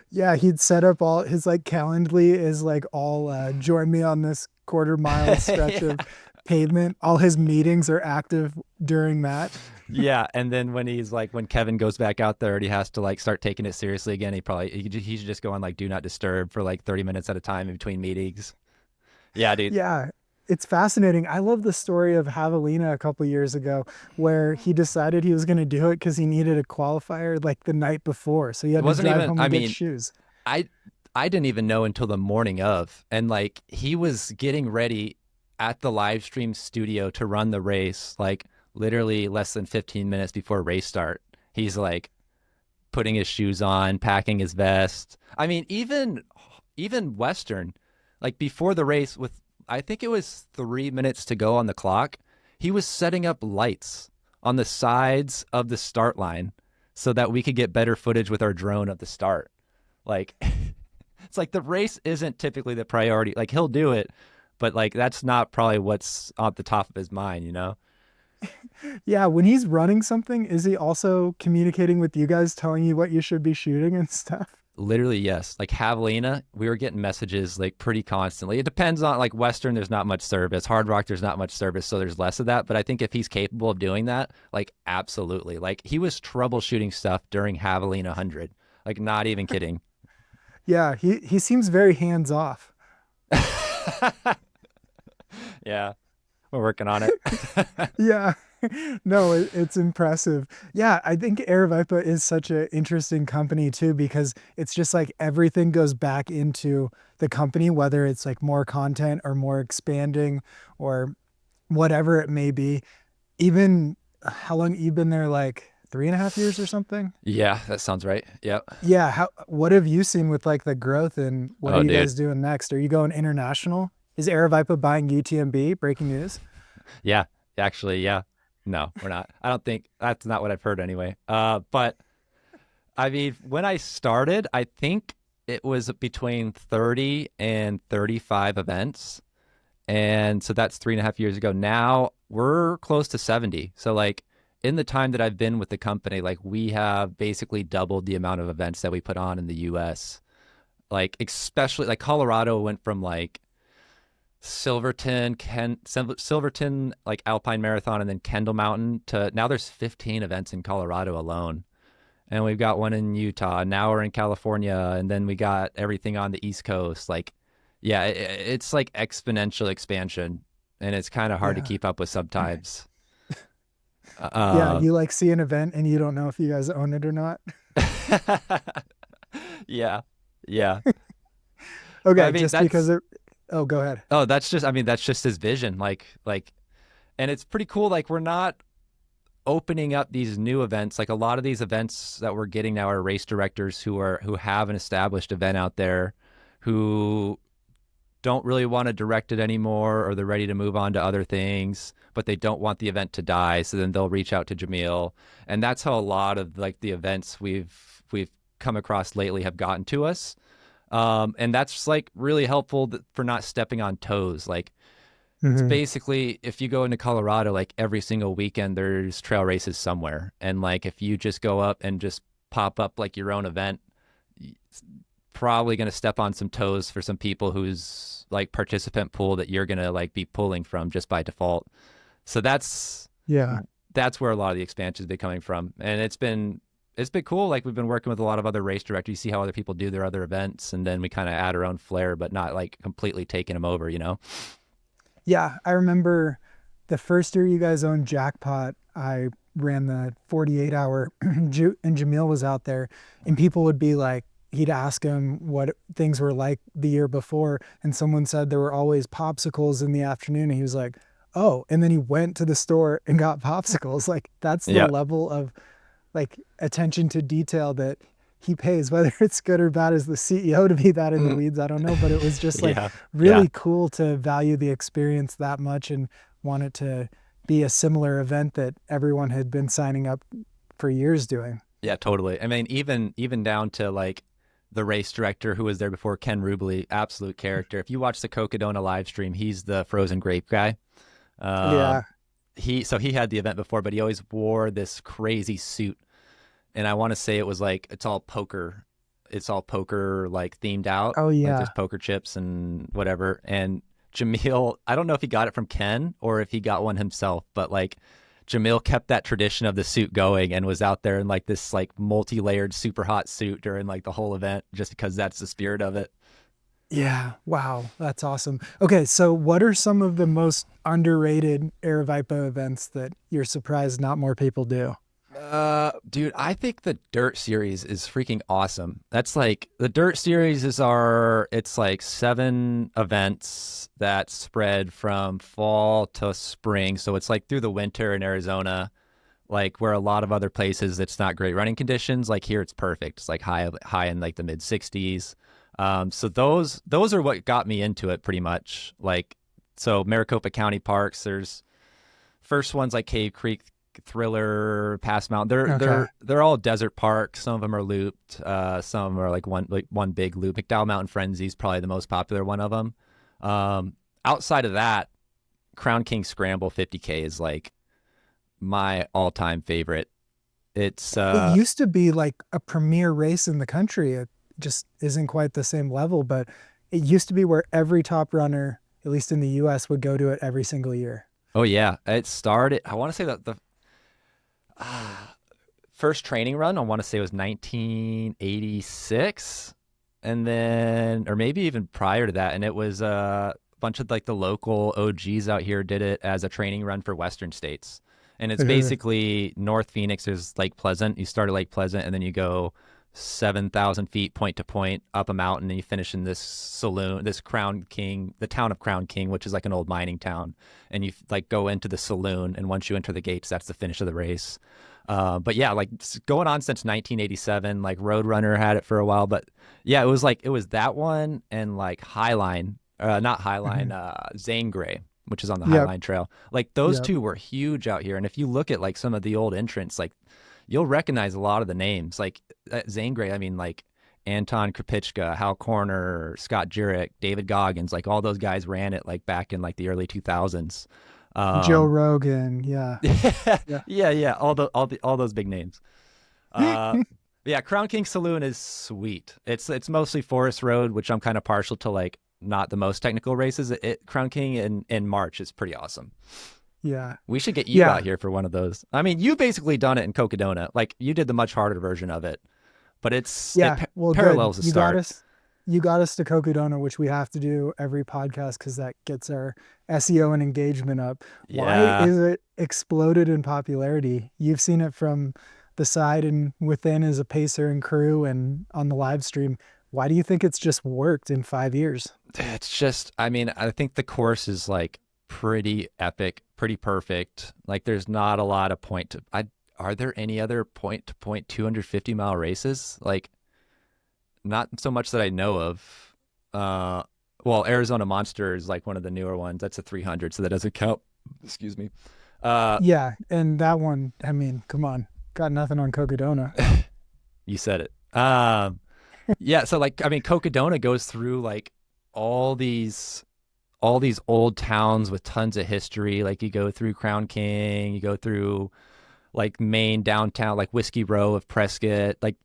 Yeah, he'd set up all his like Calendly is like all join me on this quarter-mile stretch yeah. of pavement. All his meetings are active during that. Yeah, and then when Kevin goes back out there and he has to like start taking it seriously again, he should just go on like do not disturb for like 30 minutes at a time in between meetings. Yeah, dude. Yeah, it's fascinating. I love the story of Javelina a couple years ago where he decided he was going to do it because he needed a qualifier like the night before. So he It had to wasn't drive even home I and get mean, shoes. I I didn't even know until the morning of. And like he was getting ready at the live stream studio to run the race, like literally less than 15 minutes before race start. He's like putting his shoes on, packing his vest. I mean, even Western, like before the race with I think it was 3 minutes to go on the clock, he was setting up lights on the sides of the start line so that we could get better footage with our drone of the start. Like it's like the race isn't typically the priority. Like he'll do it, but like that's not probably what's on the top of his mind, you know? Yeah, when he's running something, is he also communicating with you guys, telling you what you should be shooting and stuff? Literally, yes. Like Javelina, we were getting messages like pretty constantly. It depends on like Western, there's not much service. Hard Rock, there's not much service, so there's less of that. But I think if he's capable of doing that, like absolutely. Like he was troubleshooting stuff during Javelina 100. Like not even kidding. Yeah, he seems very hands off. Yeah, we're working on it. Yeah. No, it's impressive. Yeah, I think Aravaipa is such an interesting company too because it's just like everything goes back into the company, whether it's like more content or more expanding or whatever it may be. Even how long you've been there, like 3.5 years or something? Yeah, that sounds right. Yep. Yeah. What have you seen with like the growth and what are Oh, you dude. guys doing next? Are you going international? Is Aravaipa buying UTMB? Breaking news. Yeah, actually, yeah. No, we're not. I don't think that's not what I've heard anyway. But I mean, when I started, I think it was between 30 and 35 events. And so that's 3.5 years ago. Now we're close to 70. So like in the time that I've been with the company, like we have basically doubled the amount of events that we put on in the US. Like especially like Colorado went from like Silverton, like Alpine Marathon, and then Kendall Mountain to now there's 15 events in Colorado alone. And we've got one in Utah. Now we're in California. And then we got everything on the East Coast. Like, yeah, it's like exponential expansion. And it's kind of hard to Yeah. keep up with sometimes. Yeah. Uh, You like see an event and you don't know if you guys own it or not. Yeah. Yeah. But I Okay, mean, just because that's it. Oh, go ahead. oh, that's just I mean, that's just his vision. Like and it's pretty cool. Like we're not opening up these new events. Like a lot of these events that we're getting now are race directors who have an established event out there who don't really want to direct it anymore, or they're ready to move on to other things, but they don't want the event to die. So then they'll reach out to Jamil. And that's how a lot of like the events we've come across lately have gotten to us. And that's like really helpful for not stepping on toes. Like it's Hmm. basically if you go into Colorado, like every single weekend there's trail races somewhere. And like if you just go up and just pop up like your own event, it's probably going to step on some toes for some people whose like participant pool that you're going to like be pulling from just by default. So Yeah. that's where a lot of the expansion has been coming from. And it's been cool. Like we've been working with a lot of other race directors. You see how other people do their other events, and then we kind of add our own flair, but not like completely taking them over, you know? Yeah. I remember the first year you guys owned Jackpot, I ran the 48-hour and Jamil was out there, and people would be like, he'd ask him what things were like the year before, and someone said there were always popsicles in the afternoon, and he was like, oh, and then he went to the store and got popsicles. Like that's the Yeah. level of like attention to detail that he pays, whether it's good or bad as the CEO to be that in the Mm. weeds. I don't know, but it was just like Yeah. Yeah. really cool to value the experience that much and want it to be a similar event that everyone had been signing up for years doing. Yeah, totally. I mean, even down to like the race director who was there before, Ken Rubley, absolute character. If you watch the Cocodona live stream, he's the frozen grape guy. Yeah. Um, he had the event before, but he always wore this crazy suit, and I want to say it was like it's all poker like themed out, Oh like there's yeah. poker chips and whatever. And Jamil, I don't know if he got it from Ken or if he got one himself, but like Jamil kept that tradition of the suit going and was out there in like this like multi-layered super hot suit during like the whole event just because that's the spirit of it. Yeah. Wow. That's awesome. Okay. So what are some of the most underrated Aravaipa events that you're surprised not more people do? Dude, I think the Dirt series is freaking awesome. That's like the Dirt series it's like 7 events that spread from fall to spring. So it's like through the winter in Arizona, like where a lot of other places it's not great running conditions. Like here it's perfect. It's like high in like the mid 60s. So those are what got me into it pretty much. Like so Maricopa County parks, there's first ones like Cave Creek, Thriller, Pass Mountain. Okay. They're all desert parks. Some of them are looped. Some of them are like one big loop. McDowell Mountain Frenzy is probably the most popular one of them. Outside of that, Crown King Scramble 50K is like my all-time favorite. It's It used to be like a premier race in the country. It just isn't quite the same level, but it used to be where every top runner, at least in the US, would go to it every single year. oh yeah, it started. I want to say that the first training run I want to say was 1986, and then or maybe even prior to that, and it was a bunch of like the local OGs out here did it as a training run for Western states. And it's Mhm. basically North Phoenix is Lake Pleasant. You start at Lake Pleasant and then you go 7,000 feet point to point up a mountain, and you finish in this saloon, this Crown King, the town of Crown King, which is like an old mining town. And you like go into the saloon, and once you enter the gates, that's the finish of the race. But yeah, like going on since 1987. Like Roadrunner had it for a while, but yeah, it was that one and like Highline, not Highline, Mhm. Zane Gray, which is on the Yep. Highline Trail. Like those Yep. two were huge out here. And if you look at like some of the old entrants, like you'll recognize a lot of the names. Like Zane Grey, I mean, like Anton Kripicka, Hal Corner, Scott Jurek, David Goggins, like all those guys ran it like back in like the early 2000s. Joe Um, Rogan. Yeah. Yeah. yeah, all those big names. Uh, yeah, Crown King Saloon is sweet. It's mostly Forest Road, which I'm kind of partial to, like not the most technical races. Crown King in March is pretty awesome. Yeah. We should get you Yeah. out here for one of those. I mean, you basically done it in Cocodona. Like you did the much harder version of it, but it Yeah. Well, good. parallels the start. You got us to Cocodona, which we have to do every podcast because that gets our SEO and engagement up. Why Yeah. is it exploded in popularity? You've seen it from the side and within is a pacer and crew and on the live stream. Why do you think it's just worked in 5 years? It's just, I mean, I think the course is like pretty epic, pretty perfect. Like there's not a lot of are there any other point to point 250-mile races? Like not so much that I know of. Well, Arizona Monster is like one of the newer ones. That's a 300, so that doesn't count. Excuse me. Yeah, and that one, I mean, come on, got nothing on Cocodona. You said it. Yeah, so like I mean, Cocodona goes through like all these old towns with tons of history. Like you go through Crown King, you go through like main downtown, like Whiskey Row of Prescott, like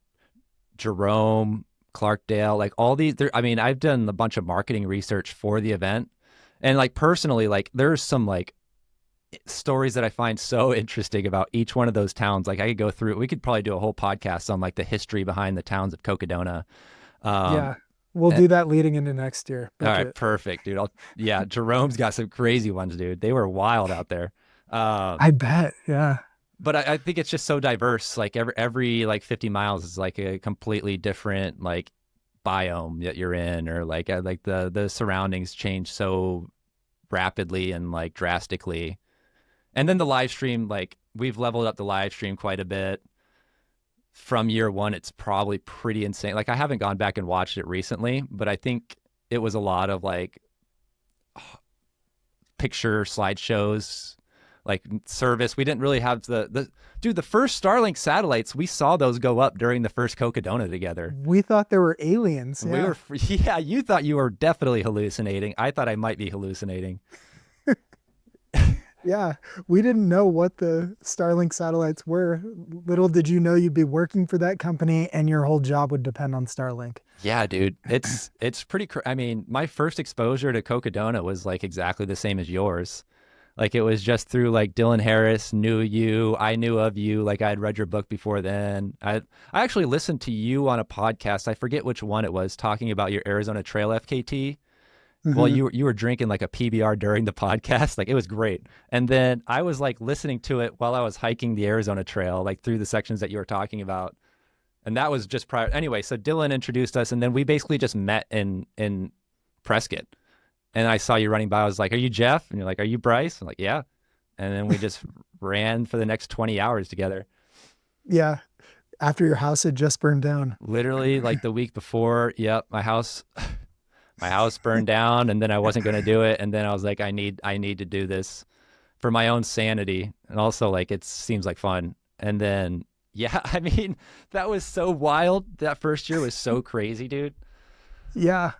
Jerome, Clarkdale, like all these. I mean, I've done a bunch of marketing research for the event, and like personally, like there's some like stories that I find so interesting about each one of those towns. Like I could go through. We could probably do a whole podcast on like the history behind the towns of Cocodona. Yeah, we'll do that leading into next year. All right, perfect, dude. Yeah, Jerome's got some crazy ones, dude. They were wild out there. I bet, yeah. But I think it's just so diverse. Like every like 50 miles is like a completely different like biome that you're in, or like the surroundings change so rapidly and like drastically. And then the live stream, like we've leveled up the live stream quite a bit. From year one, it's probably pretty insane. Like I haven't gone back and watched it recently, but I think it was a lot of like picture slideshows, like service. We didn't really have the first Starlink satellites. We saw those go up during the first Cocodona together. We thought there were aliens. Yeah. Yeah, you thought you were definitely hallucinating. I thought I might be hallucinating. Yeah, we didn't know what the Starlink satellites were. Little did you know you'd be working for that company and your whole job would depend on Starlink. Yeah, dude, it's pretty. I mean, my first exposure to Cocodona was like exactly the same as yours. Like it was just through like Dylan Harris knew you, I knew of you. Like I had read your book before then. I actually listened to you on a podcast. I forget which one it was, talking about your Arizona Trail FKT. Mm-hmm. Well, you were drinking like a PBR during the podcast. Like it was great. And then I was like listening to it while I was hiking the Arizona Trail, like through the sections that you were talking about. And that was just prior. Anyway, so Dylan introduced us, and then we basically just met in Prescott. And I saw you running by. I was like, "Are you Jeff?" And you're like, "Are you Bryce?" I'm like, "Yeah." And then we just ran for the next 20 hours together. Yeah. After your house had just burned down. Literally like the week before. Yep. My house burned down, and then I wasn't going to do it. And then I was like, I need to do this for my own sanity. And also like, it seems like fun. And then, yeah, I mean, that was so wild. That first year was so crazy, dude. Yeah.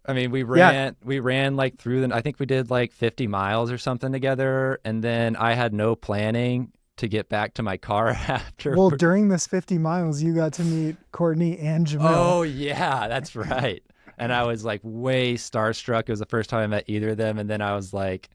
I mean, we ran like through I think we did like 50 miles or something together. And then I had no planning to get back to my car after. Well, during this 50 miles, you got to meet Courtney and Jamil. Oh yeah, that's right. And I was like way starstruck. It was the first time I met either of them. And then I was like,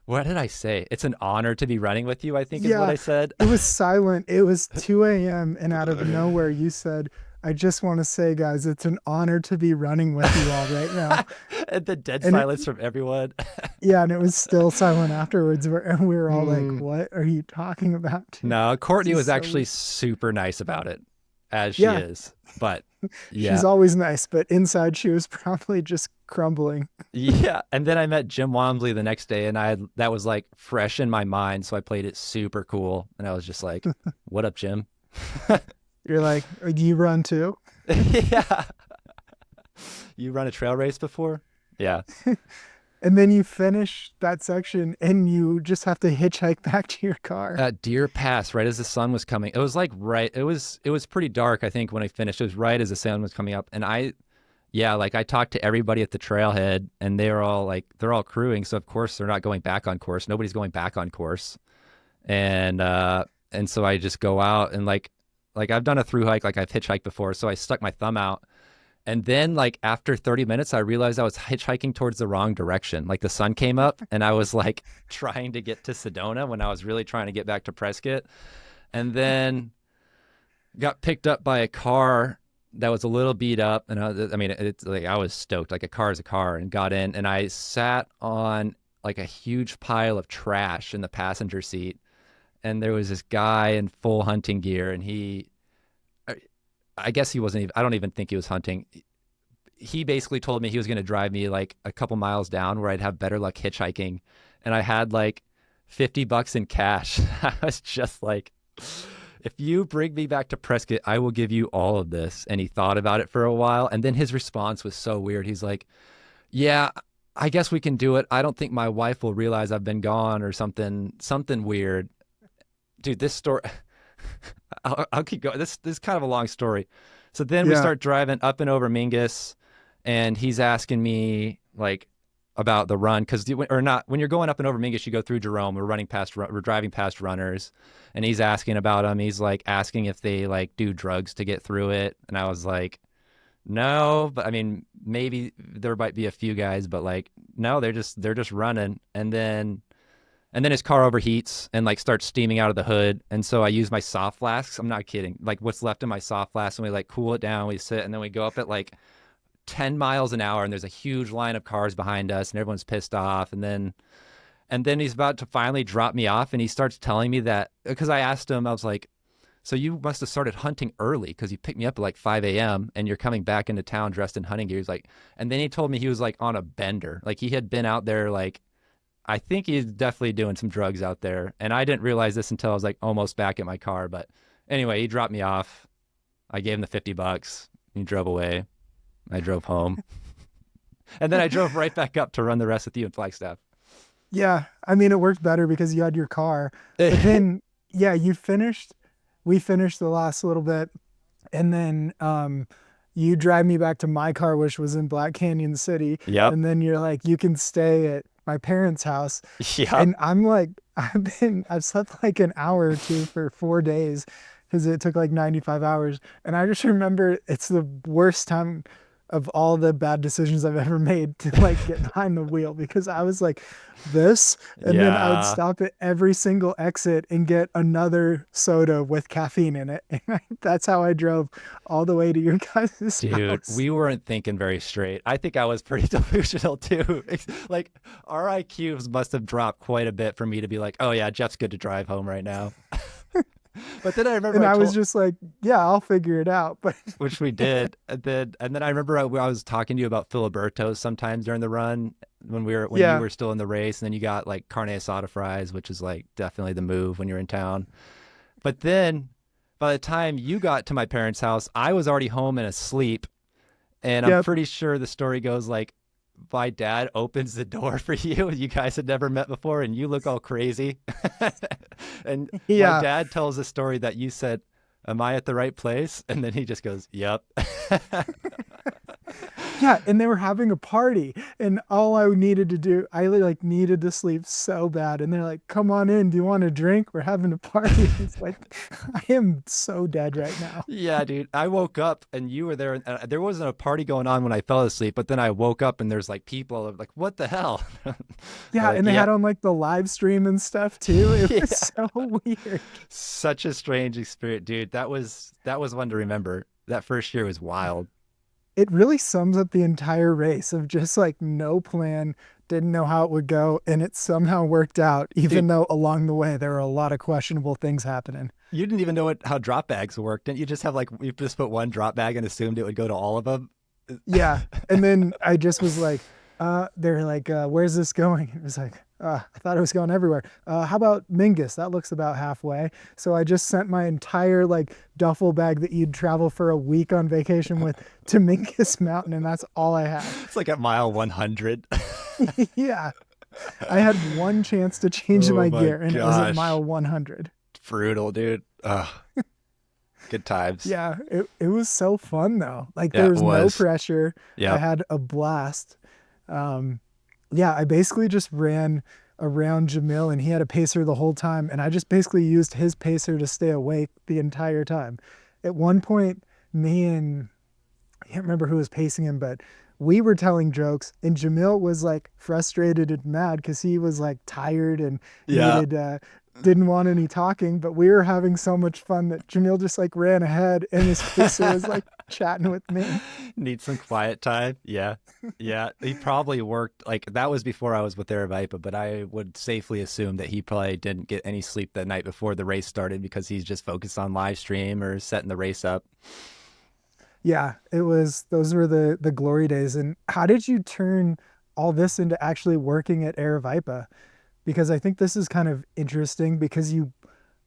what did I say? It's an honor to be running with you, I think is what I said. It was silent. It was 2 a.m. and out of nowhere you said, I just want to say, guys, it's an honor to be running with you all right now. And the dead silence from everyone. Yeah, and it was still silent afterwards. And we were all like, what are you talking about? Dude? No, Courtney was actually super nice about it, as she is. But yeah. She's always nice, but inside she was probably just crumbling. Yeah, and then I met Jim Walmsley the next day, and that was like fresh in my mind, so I played it super cool. And I was just like, what up, Jim? You're like, do you run too? Yeah. You run a trail race before? Yeah. And then you finish that section and you just have to hitchhike back to your car. At Deer Pass, right as the sun was coming. It was like it was pretty dark, I think, when I finished. It was right as the sun was coming up. And I talked to everybody at the trailhead, and they're all crewing. So of course they're not going back on course. Nobody's going back on course. And so I just go out and like I've done a through hike, like I've hitchhiked before. So I stuck my thumb out. And then like after 30 minutes, I realized I was hitchhiking towards the wrong direction. Like the sun came up and I was like trying to get to Sedona when I was really trying to get back to Prescott. And then got picked up by a car that was a little beat up. And it's like, I was stoked, like a car is a car, and got in, and I sat on like a huge pile of trash in the passenger seat. and there was this guy in full hunting gear, and I guess he wasn't even, I don't even think he was hunting. He basically told me he was going to drive me like a couple miles down where I'd have better luck hitchhiking. And I had like $50 in cash. I was just like, if you bring me back to Prescott, I will give you all of this. And he thought about it for a while. And then his response was so weird. He's like, yeah, I guess we can do it. I don't think my wife will realize I've been gone or something weird. Dude, this story, I'll keep going. This is kind of a long story. So then we start driving up and over Mingus, and he's asking me like about the run, when you're going up and over Mingus, you go through Jerome. We're driving past runners, and he's asking about them. He's like asking if they like do drugs to get through it, and I was like, no, but I mean, maybe there might be a few guys, but like, no, they're just running. And then his car overheats and like starts steaming out of the hood. And so I use my soft flasks. I'm not kidding. Like what's left in my soft flask, and we like cool it down. We sit, and then we go up at like 10 miles an hour, and there's a huge line of cars behind us, and everyone's pissed off. And then he's about to finally drop me off, and he starts telling me that, because I asked him, I was like, so you must have started hunting early because you picked me up at like 5 a.m. and you're coming back into town dressed in hunting gear. He's like, and then he told me he was like on a bender. Like he had been out there, like, I think he's definitely doing some drugs out there. And I didn't realize this until I was like almost back at my car. But anyway, he dropped me off. I gave him the $50. He drove away. I drove home. And then I drove right back up to run the rest with you in Flagstaff. Yeah. I mean, it worked better because you had your car. But then, yeah, we finished the last little bit, and then you drive me back to my car, which was in Black Canyon City. Yep. And then you're like, you can stay at my parents' house. Yeah. And I'm like, I've slept like an hour or two for 4 days because it took like 95 hours. And I just remember it's the worst time of all the bad decisions I've ever made to like get behind the wheel, because I was like this, and then I would stop at every single exit and get another soda with caffeine in it. And that's how I drove all the way to your guys' Dude, house. we weren't thinking very straight. I think I was pretty delusional too. Like our IQs must have dropped quite a bit for me to be like, oh yeah, Jeff's good to drive home right now. But then I remember, and I was just like, yeah, I'll figure it out. But which we did. And then I remember I was talking to you about Filiberto's sometimes during the run when you were still in the race, and then you got like carne asada fries, which is like definitely the move when you're in town. But then by the time you got to my parents' house, I was already home and asleep. And I'm pretty sure the story goes like, my dad opens the door for you. You guys had never met before, and you look all crazy. And my dad tells a story that you said, am I at the right place? And then he just goes, yep. Yeah, and they were having a party, and all I needed to do, I like needed to sleep so bad, and they're like, come on in, do you want a drink? We're having a party. It's like, I am so dead right now. Yeah, dude, I woke up and you were there, and there wasn't a party going on when I fell asleep, but then I woke up and there's like people like, what the hell? Yeah, like, and they had on like the live stream and stuff too. It was so weird. Such a strange experience, dude. That was one to remember. That first year was wild. It really sums up the entire race of just like no plan, didn't know how it would go, and it somehow worked out, even though along the way there were a lot of questionable things happening. You didn't even know how drop bags worked. Didn't you just have like, you just put one drop bag and assumed it would go to all of them? Yeah. And then I just was like, they're like, where's this going? It was like, I thought it was going everywhere. How about Mingus? That looks about halfway. So I just sent my entire like duffel bag that you'd travel for a week on vacation with to Mingus Mountain, and that's all I had. It's like at mile 100. Yeah. I had one chance to change my gear, and it was at mile 100. Brutal, dude. Ugh. Good times. Yeah, it was so fun though. Like there was no pressure. Yeah. I had a blast. I basically just ran around Jamil, and he had a pacer the whole time, and I just basically used his pacer to stay awake the entire time. At one point, me and I can't remember who was pacing him, but we were telling jokes, and Jamil was like frustrated and mad because he was like tired and needed didn't want any talking, but we were having so much fun that Jamil just like ran ahead and his pacer was like chatting with me. Need some quiet time. Yeah. Yeah. He probably worked like that was before I was with Aravaipa, but I would safely assume that he probably didn't get any sleep that night before the race started because he's just focused on live stream or setting the race up. Yeah, those were the glory days. And how did you turn all this into actually working at Aerovipa? Because I think this is kind of interesting because you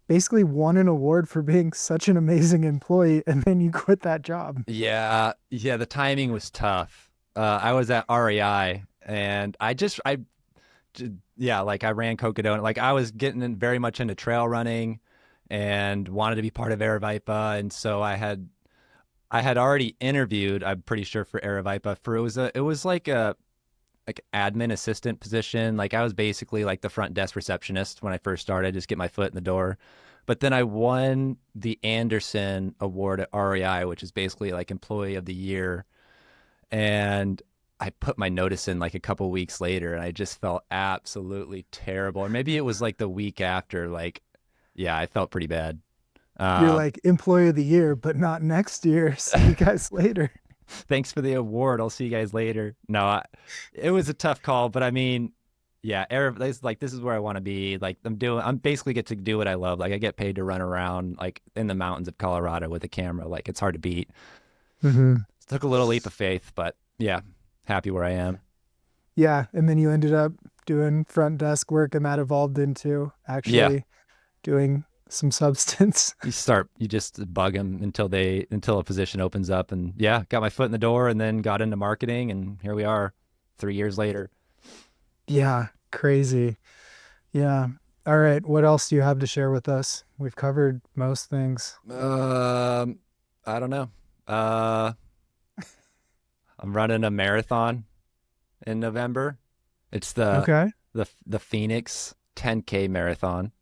basically won an award for being such an amazing employee and then you quit that job. Yeah. Yeah. The timing was tough. I was at REI and yeah, like I ran Cocodona. Like I was getting very much into trail running and wanted to be part of Aravaipa. And so I had already interviewed, I'm pretty sure for Aravaipa for it was like a like admin assistant position. Like I was basically like the front desk receptionist when I first started, just get my foot in the door. But then I won the Anderson Award at REI, which is basically like Employee of the Year. And I put my notice in like a couple weeks later and I just felt absolutely terrible. Or maybe it was like the week after, like, yeah, I felt pretty bad. You're Um, like employee of the year, but not next year. See you guys later. Thanks for the award. I'll see you guys later. No, it was a tough call, but I mean, yeah, this is where I want to be. Like I'm basically get to do what I love. Like I get paid to run around like in the mountains of Colorado with a camera. Like it's hard to beat. Hmm. It took a little leap of faith, but yeah, happy where I am. Yeah. And then you ended up doing front desk work and that evolved into Yeah, actually doing some substance. you just bug them until a position opens up, and yeah, got my foot in the door, and then got into marketing, and here we are, 3 years later. Yeah. Crazy. Yeah. All right. What else do you have to share with us? We've covered most things. I don't know. Uh, I'm running a marathon in November. It's Okay. the Phoenix 10K marathon,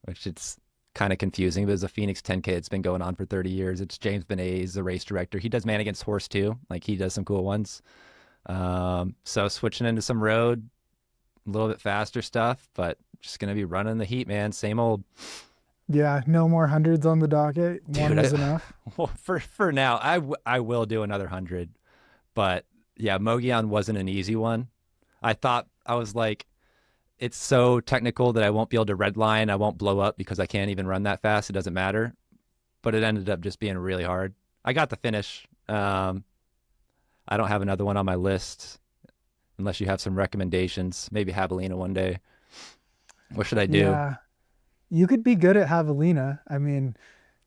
which it's kind of confusing, but it's a Phoenix 10K. It's been going on for 30 years. It's James Benet, he's the race director. He does Man Against Horse too. Like he does some cool ones. So switching into some road, a little bit faster stuff, but just gonna be running the heat, man. Same old. Yeah. No more hundreds on the docket. One Dude. was enough. Well, for now, I will do another 100, but yeah, Mogollon wasn't an easy one. I was like, it's so technical that I won't be able to redline. I won't blow up because I can't even run that fast. It doesn't matter. But it ended up just being really hard. I got the finish. I don't have another one on my list unless you have some recommendations. Maybe Javelina one day. What should I do? Yeah. You could be good at Javelina. I mean,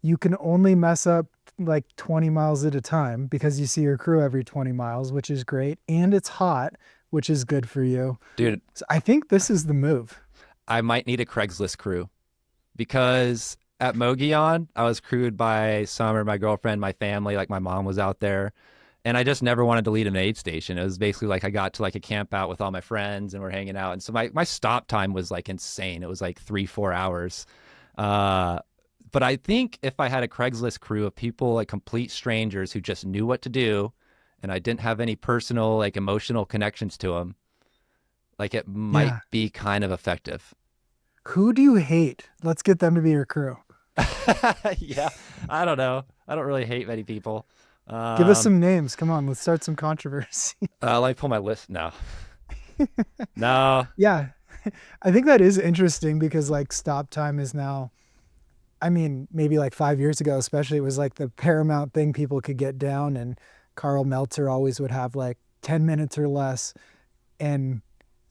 you can only mess up like 20 miles at a time because you see your crew every 20 miles, which is great. And it's hot, which is good for you. Dude, So I think this is the move. I might need a Craigslist crew because at Mogollon, I was crewed by Summer, my girlfriend, my family, like my mom was out there. And I just never wanted to leave an aid station. It was basically like I got to like a camp out with all my friends and we're hanging out. And so my stop time was like insane. It was like 3-4 hours. Uh, but I think if I had a Craigslist crew of people, like complete strangers who just knew what to do, and I didn't have any personal, like emotional connections to them, like it might Yeah. be kind of effective. Who do you hate? Let's get them to be your crew. Yeah, I don't know. I don't really hate many people. Give us Um, some names. Come on, let's start some controversy. let me pull my list. No, no. Yeah. I think that is interesting because like stop time is now, I mean, maybe like 5 years ago, especially, it was like the paramount thing people could get down. And Carl Meltzer always would have like 10 minutes or less. And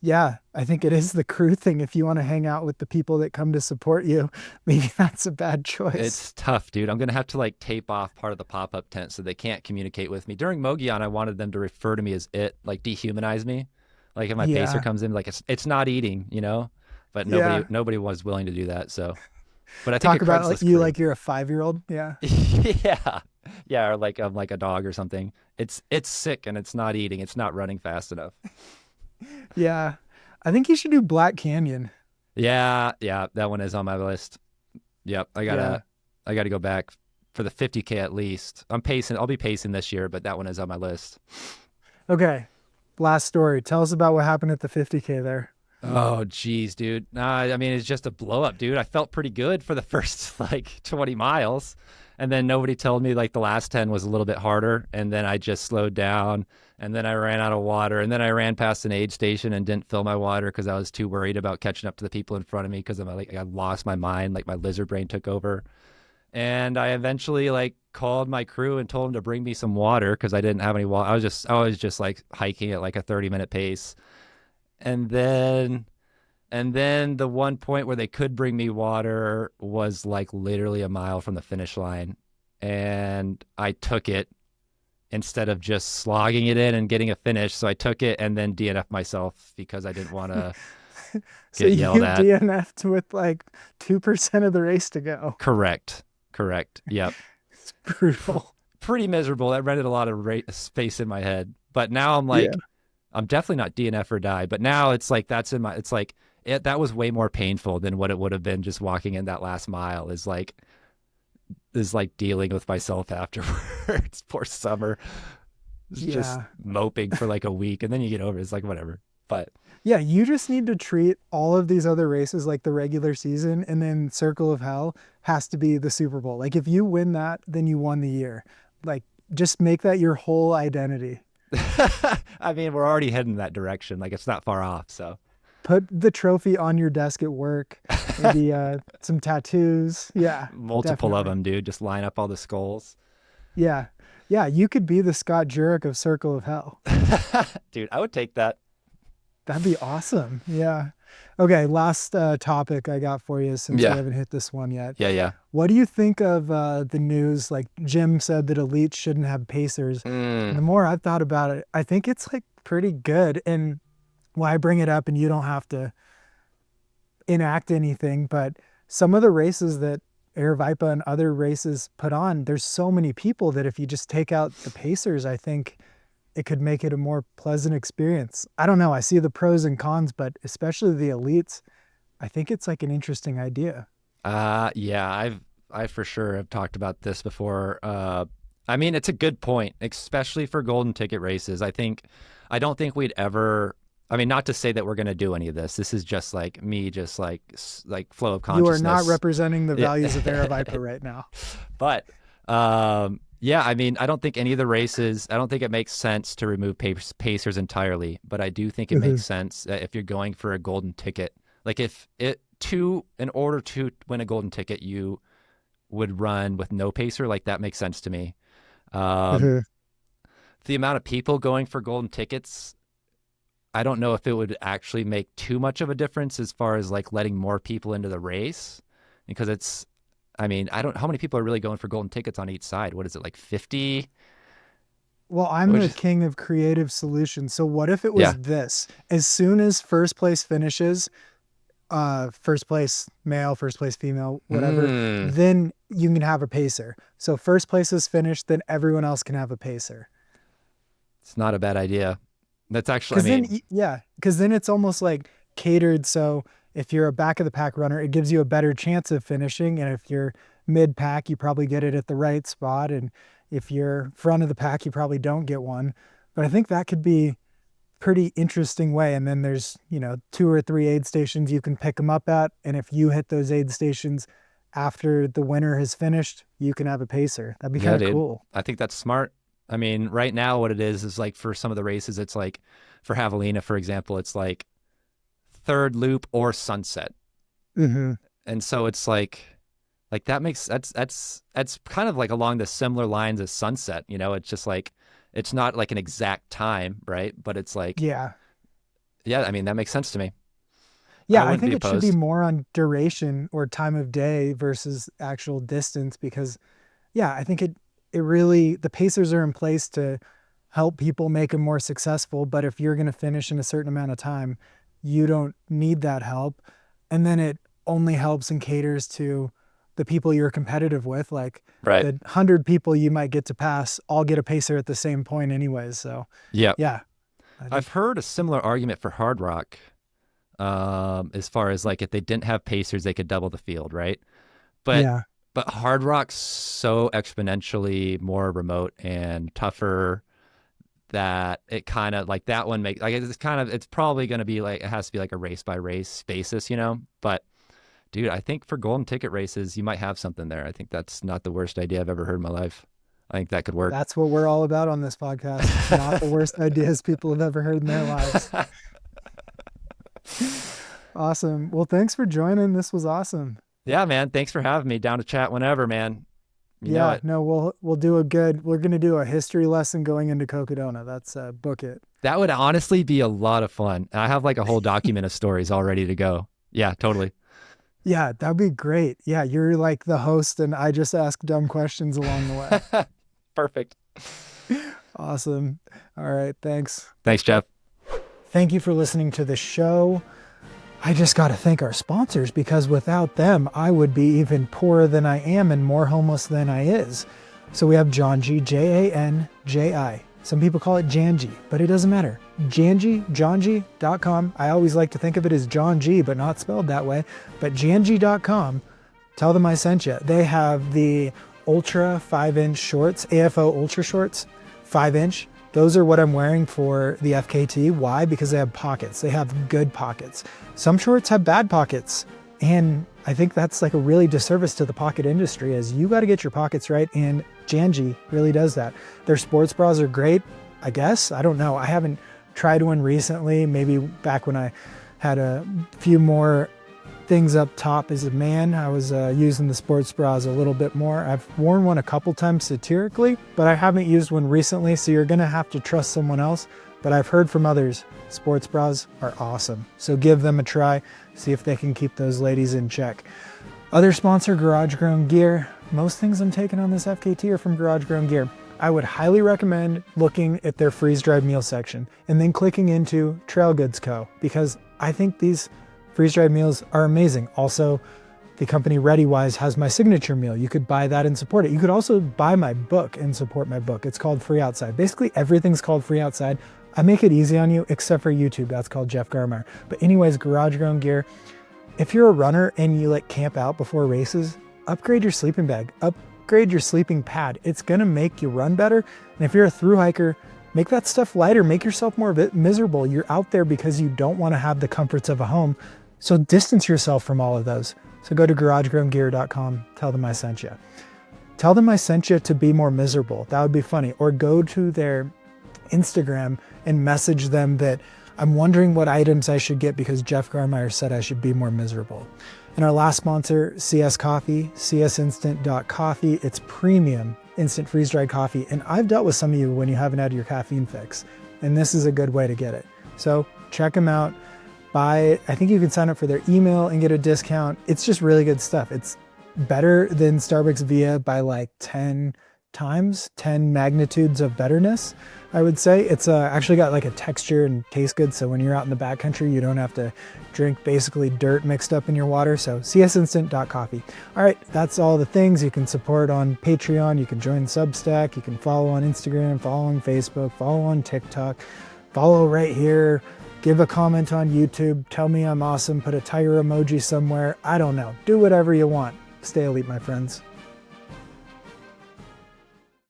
yeah, I think it is the crew thing. If you want to hang out with the people that come to support you, maybe that's a bad choice. It's tough, dude. I'm gonna have to like tape off part of the pop-up tent so they can't communicate with me. During Mogollon, I wanted them to refer to me as it, like dehumanize me. Like if my pacer Yeah. comes in, like it's not eating, you know. But Yeah. nobody was willing to do that. So, but I think a Talk about like Craigslist you crew. like you're a 5-year-old. Yeah. Yeah, yeah, or like I'm like a dog or something. It's sick and it's not eating. It's not running fast enough. Yeah. I think you should do Black Canyon. Yeah, yeah, that one is on my list. Yep, Yeah. I gotta go back for the 50K at least. I'm pacing. I'll be pacing this year, but that one is on my list. Okay. Last story. Tell us about what happened at the 50K there. Oh, geez, dude. Nah, I mean, it's just a blow up, dude. I felt pretty good for the first like 20 miles. And then nobody told me like the last 10 was a little bit harder. And then I just slowed down. And then I ran out of water. And then I ran past an aid station and didn't fill my water because I was too worried about catching up to the people in front of me because I'm like, I lost my mind. Like my lizard brain took over. And I eventually like called my crew and told them to bring me some water because I didn't have any water. I was just like hiking at like a 30-minute pace. And then the one point where they could bring me water was like literally a mile from the finish line. And I took it instead of just slogging it in and getting a finish. So I took it and then DNF'd myself because I didn't want to So get you yelled at. DNF'd with like 2% of the race to go. Correct. Yep. It's brutal. Pretty miserable. That rented a lot of space in my head. But now I'm like, Yeah. I'm definitely not DNF or die. But now it's like, that was way more painful than what it would have been just walking in that last mile is like dealing with myself afterwards. Poor Summer. Just moping for like a week and then you get over it. It's like, whatever. But Yeah, you just need to treat all of these other races like the regular season, and then Circle of Hell has to be the Super Bowl. Like if you win that, then you won the year. Like just make that your whole identity. I mean, we're already heading that direction. Like it's not far off. So Put the trophy on your desk at work, maybe some tattoos. Yeah, multiple definitely. of them, dude. Just line up all the skulls. Yeah. Yeah, you could be the Scott Jurek of Circle of Hell. Dude, I would take that. That'd be awesome. Yeah. Okay, last topic I got for you since we haven't hit this one yet. Yeah. What do you think of the news? Like Jim said that elites shouldn't have pacers. And the more I've thought about it, I think it's like pretty good. And why I bring it up, and you don't have to enact anything, but some of the races that Aravaipa and other races put on, there's so many people that if you just take out the pacers, I think it could make it a more pleasant experience. I don't know. I see the pros and cons, but especially the elites, I think it's like an interesting idea. Yeah, I for sure have talked about this before. I mean, it's a good point, especially for golden ticket races. I don't think we'd ever, I mean, not to say that we're going to do any of this. This is just like me, just like flow of consciousness. You are not representing the values of Aravaipa right now. But, yeah, I mean, I don't think any of the races, I don't think it makes sense to remove pacers entirely, but I do think it makes sense if you're going for a golden ticket. Like in order to win a golden ticket, you would run with no pacer. Like that makes sense to me. The amount of people going for golden tickets, I don't know if it would actually make too much of a difference as far as like letting more people into the race, because I mean, how many people are really going for golden tickets on each side? What is it, like 50? Well, I'm the king of creative solutions. So what if it was this? As soon as first place finishes, first place male, first place female, whatever, then you can have a pacer. So first place is finished, then everyone else can have a pacer. It's not a bad idea. That's actually, because then it's almost like catered. So if you're a back of the pack runner, it gives you a better chance of finishing. And if you're mid pack, you probably get it at the right spot. And if you're front of the pack, you probably don't get one. But I think that could be pretty interesting way. And then there's, 2 or 3 aid stations you can pick them up at. And if you hit those aid stations after the winner has finished, you can have a pacer. That'd be kind of cool. I think that's smart. I mean, right now what it is like for some of the races, it's like for Javelina, for example, it's like third loop or sunset. And so it's like that's kind of like along the similar lines as sunset, it's just like, it's not like an exact time, right? But it's like, yeah, I mean, that makes sense to me. Yeah, I think it should be more on duration or time of day versus actual distance because, I think it really, the pacers are in place to help people make them more successful. But if you're going to finish in a certain amount of time, you don't need that help. And then it only helps and caters to the people you're competitive with. Like the 100 people you might get to pass all get a pacer at the same point anyways. So yeah. I've heard a similar argument for Hard Rock. As far as like if they didn't have pacers, they could double the field, right? But Hard Rock's so exponentially more remote and tougher that it kind of like that one makes like it's probably going to be like it has to be like a race by race basis, But dude, I think for golden ticket races, you might have something there. I think that's not the worst idea I've ever heard in my life. I think that could work. That's what we're all about on this podcast. Not the worst ideas people have ever heard in their lives. Awesome. Well, thanks for joining. This was awesome. Yeah, man. Thanks for having me. Down to chat whenever, man. You know it. No, we'll do we're going to do a history lesson going into Cocodona. That's book it. That would honestly be a lot of fun. I have like a whole document of stories all ready to go. Yeah, totally. Yeah, that'd be great. Yeah, you're like the host and I just ask dumb questions along the way. Perfect. Awesome. All right. Thanks. Thanks, Jeff. Thank you for listening to the show. I just got to thank our sponsors because without them, I would be even poorer than I am and more homeless than I is. So we have Janji, Janji. Some people call it Janji, but it doesn't matter. Janji.com. I always like to think of it as John G, but not spelled that way. But Janji.com. Tell them I sent you. They have the Ultra 5-inch shorts, AFO Ultra shorts, 5-inch. Those are what I'm wearing for the FKT. Why? Because they have pockets. They have good pockets. Some shorts have bad pockets. And I think that's like a really disservice to the pocket industry is you got to get your pockets right. And Janji really does that. Their sports bras are great, I guess. I don't know. I haven't tried one recently. Maybe back when I had a few more things up top as a man, I was using the sports bras a little bit more. I've worn one a couple times satirically, but I haven't used one recently. So you're going to have to trust someone else. But I've heard from others, sports bras are awesome. So give them a try. See if they can keep those ladies in check. Other sponsor, Garage Grown Gear. Most things I'm taking on this FKT are from Garage Grown Gear. I would highly recommend looking at their freeze-dried meal section and then clicking into Trail Goods Co. because I think these freeze-dried meals are amazing. Also, the company ReadyWise has my signature meal. You could buy that and support it. You could also buy my book and support my book. It's called Free Outside. Basically, everything's called Free Outside. I make it easy on you, except for YouTube. That's called Jeff Garmeyer. But anyways, Garage Grown Gear. If you're a runner and you like camp out before races, upgrade your sleeping bag. Upgrade your sleeping pad. It's going to make you run better. And if you're a thru hiker, make that stuff lighter. Make yourself more miserable. You're out there because you don't want to have the comforts of a home. So distance yourself from all of those. So go to garagegrowngear.com. Tell them I sent you. Tell them I sent you to be more miserable. That would be funny. Or go to their Instagram and message them that I'm wondering what items I should get because Jeff Garmeyer said I should be more miserable. And our last sponsor, CS Coffee, csinstant.coffee. It's premium instant freeze-dried coffee. And I've dealt with some of you when you haven't had your caffeine fix. And this is a good way to get it. So check them out. Buy it. I think you can sign up for their email and get a discount. It's just really good stuff. It's better than Starbucks Via by like 10 times, 10 magnitudes of betterness, I would say. It's actually got like a texture and tastes good. So when you're out in the backcountry, you don't have to drink basically dirt mixed up in your water. So csinstant.coffee. All right, that's all the things. You can support on Patreon. You can join Substack. You can follow on Instagram, follow on Facebook, follow on TikTok, follow right here. Give a comment on YouTube. Tell me I'm awesome. Put a tiger emoji somewhere. I don't know. Do whatever you want. Stay elite, my friends.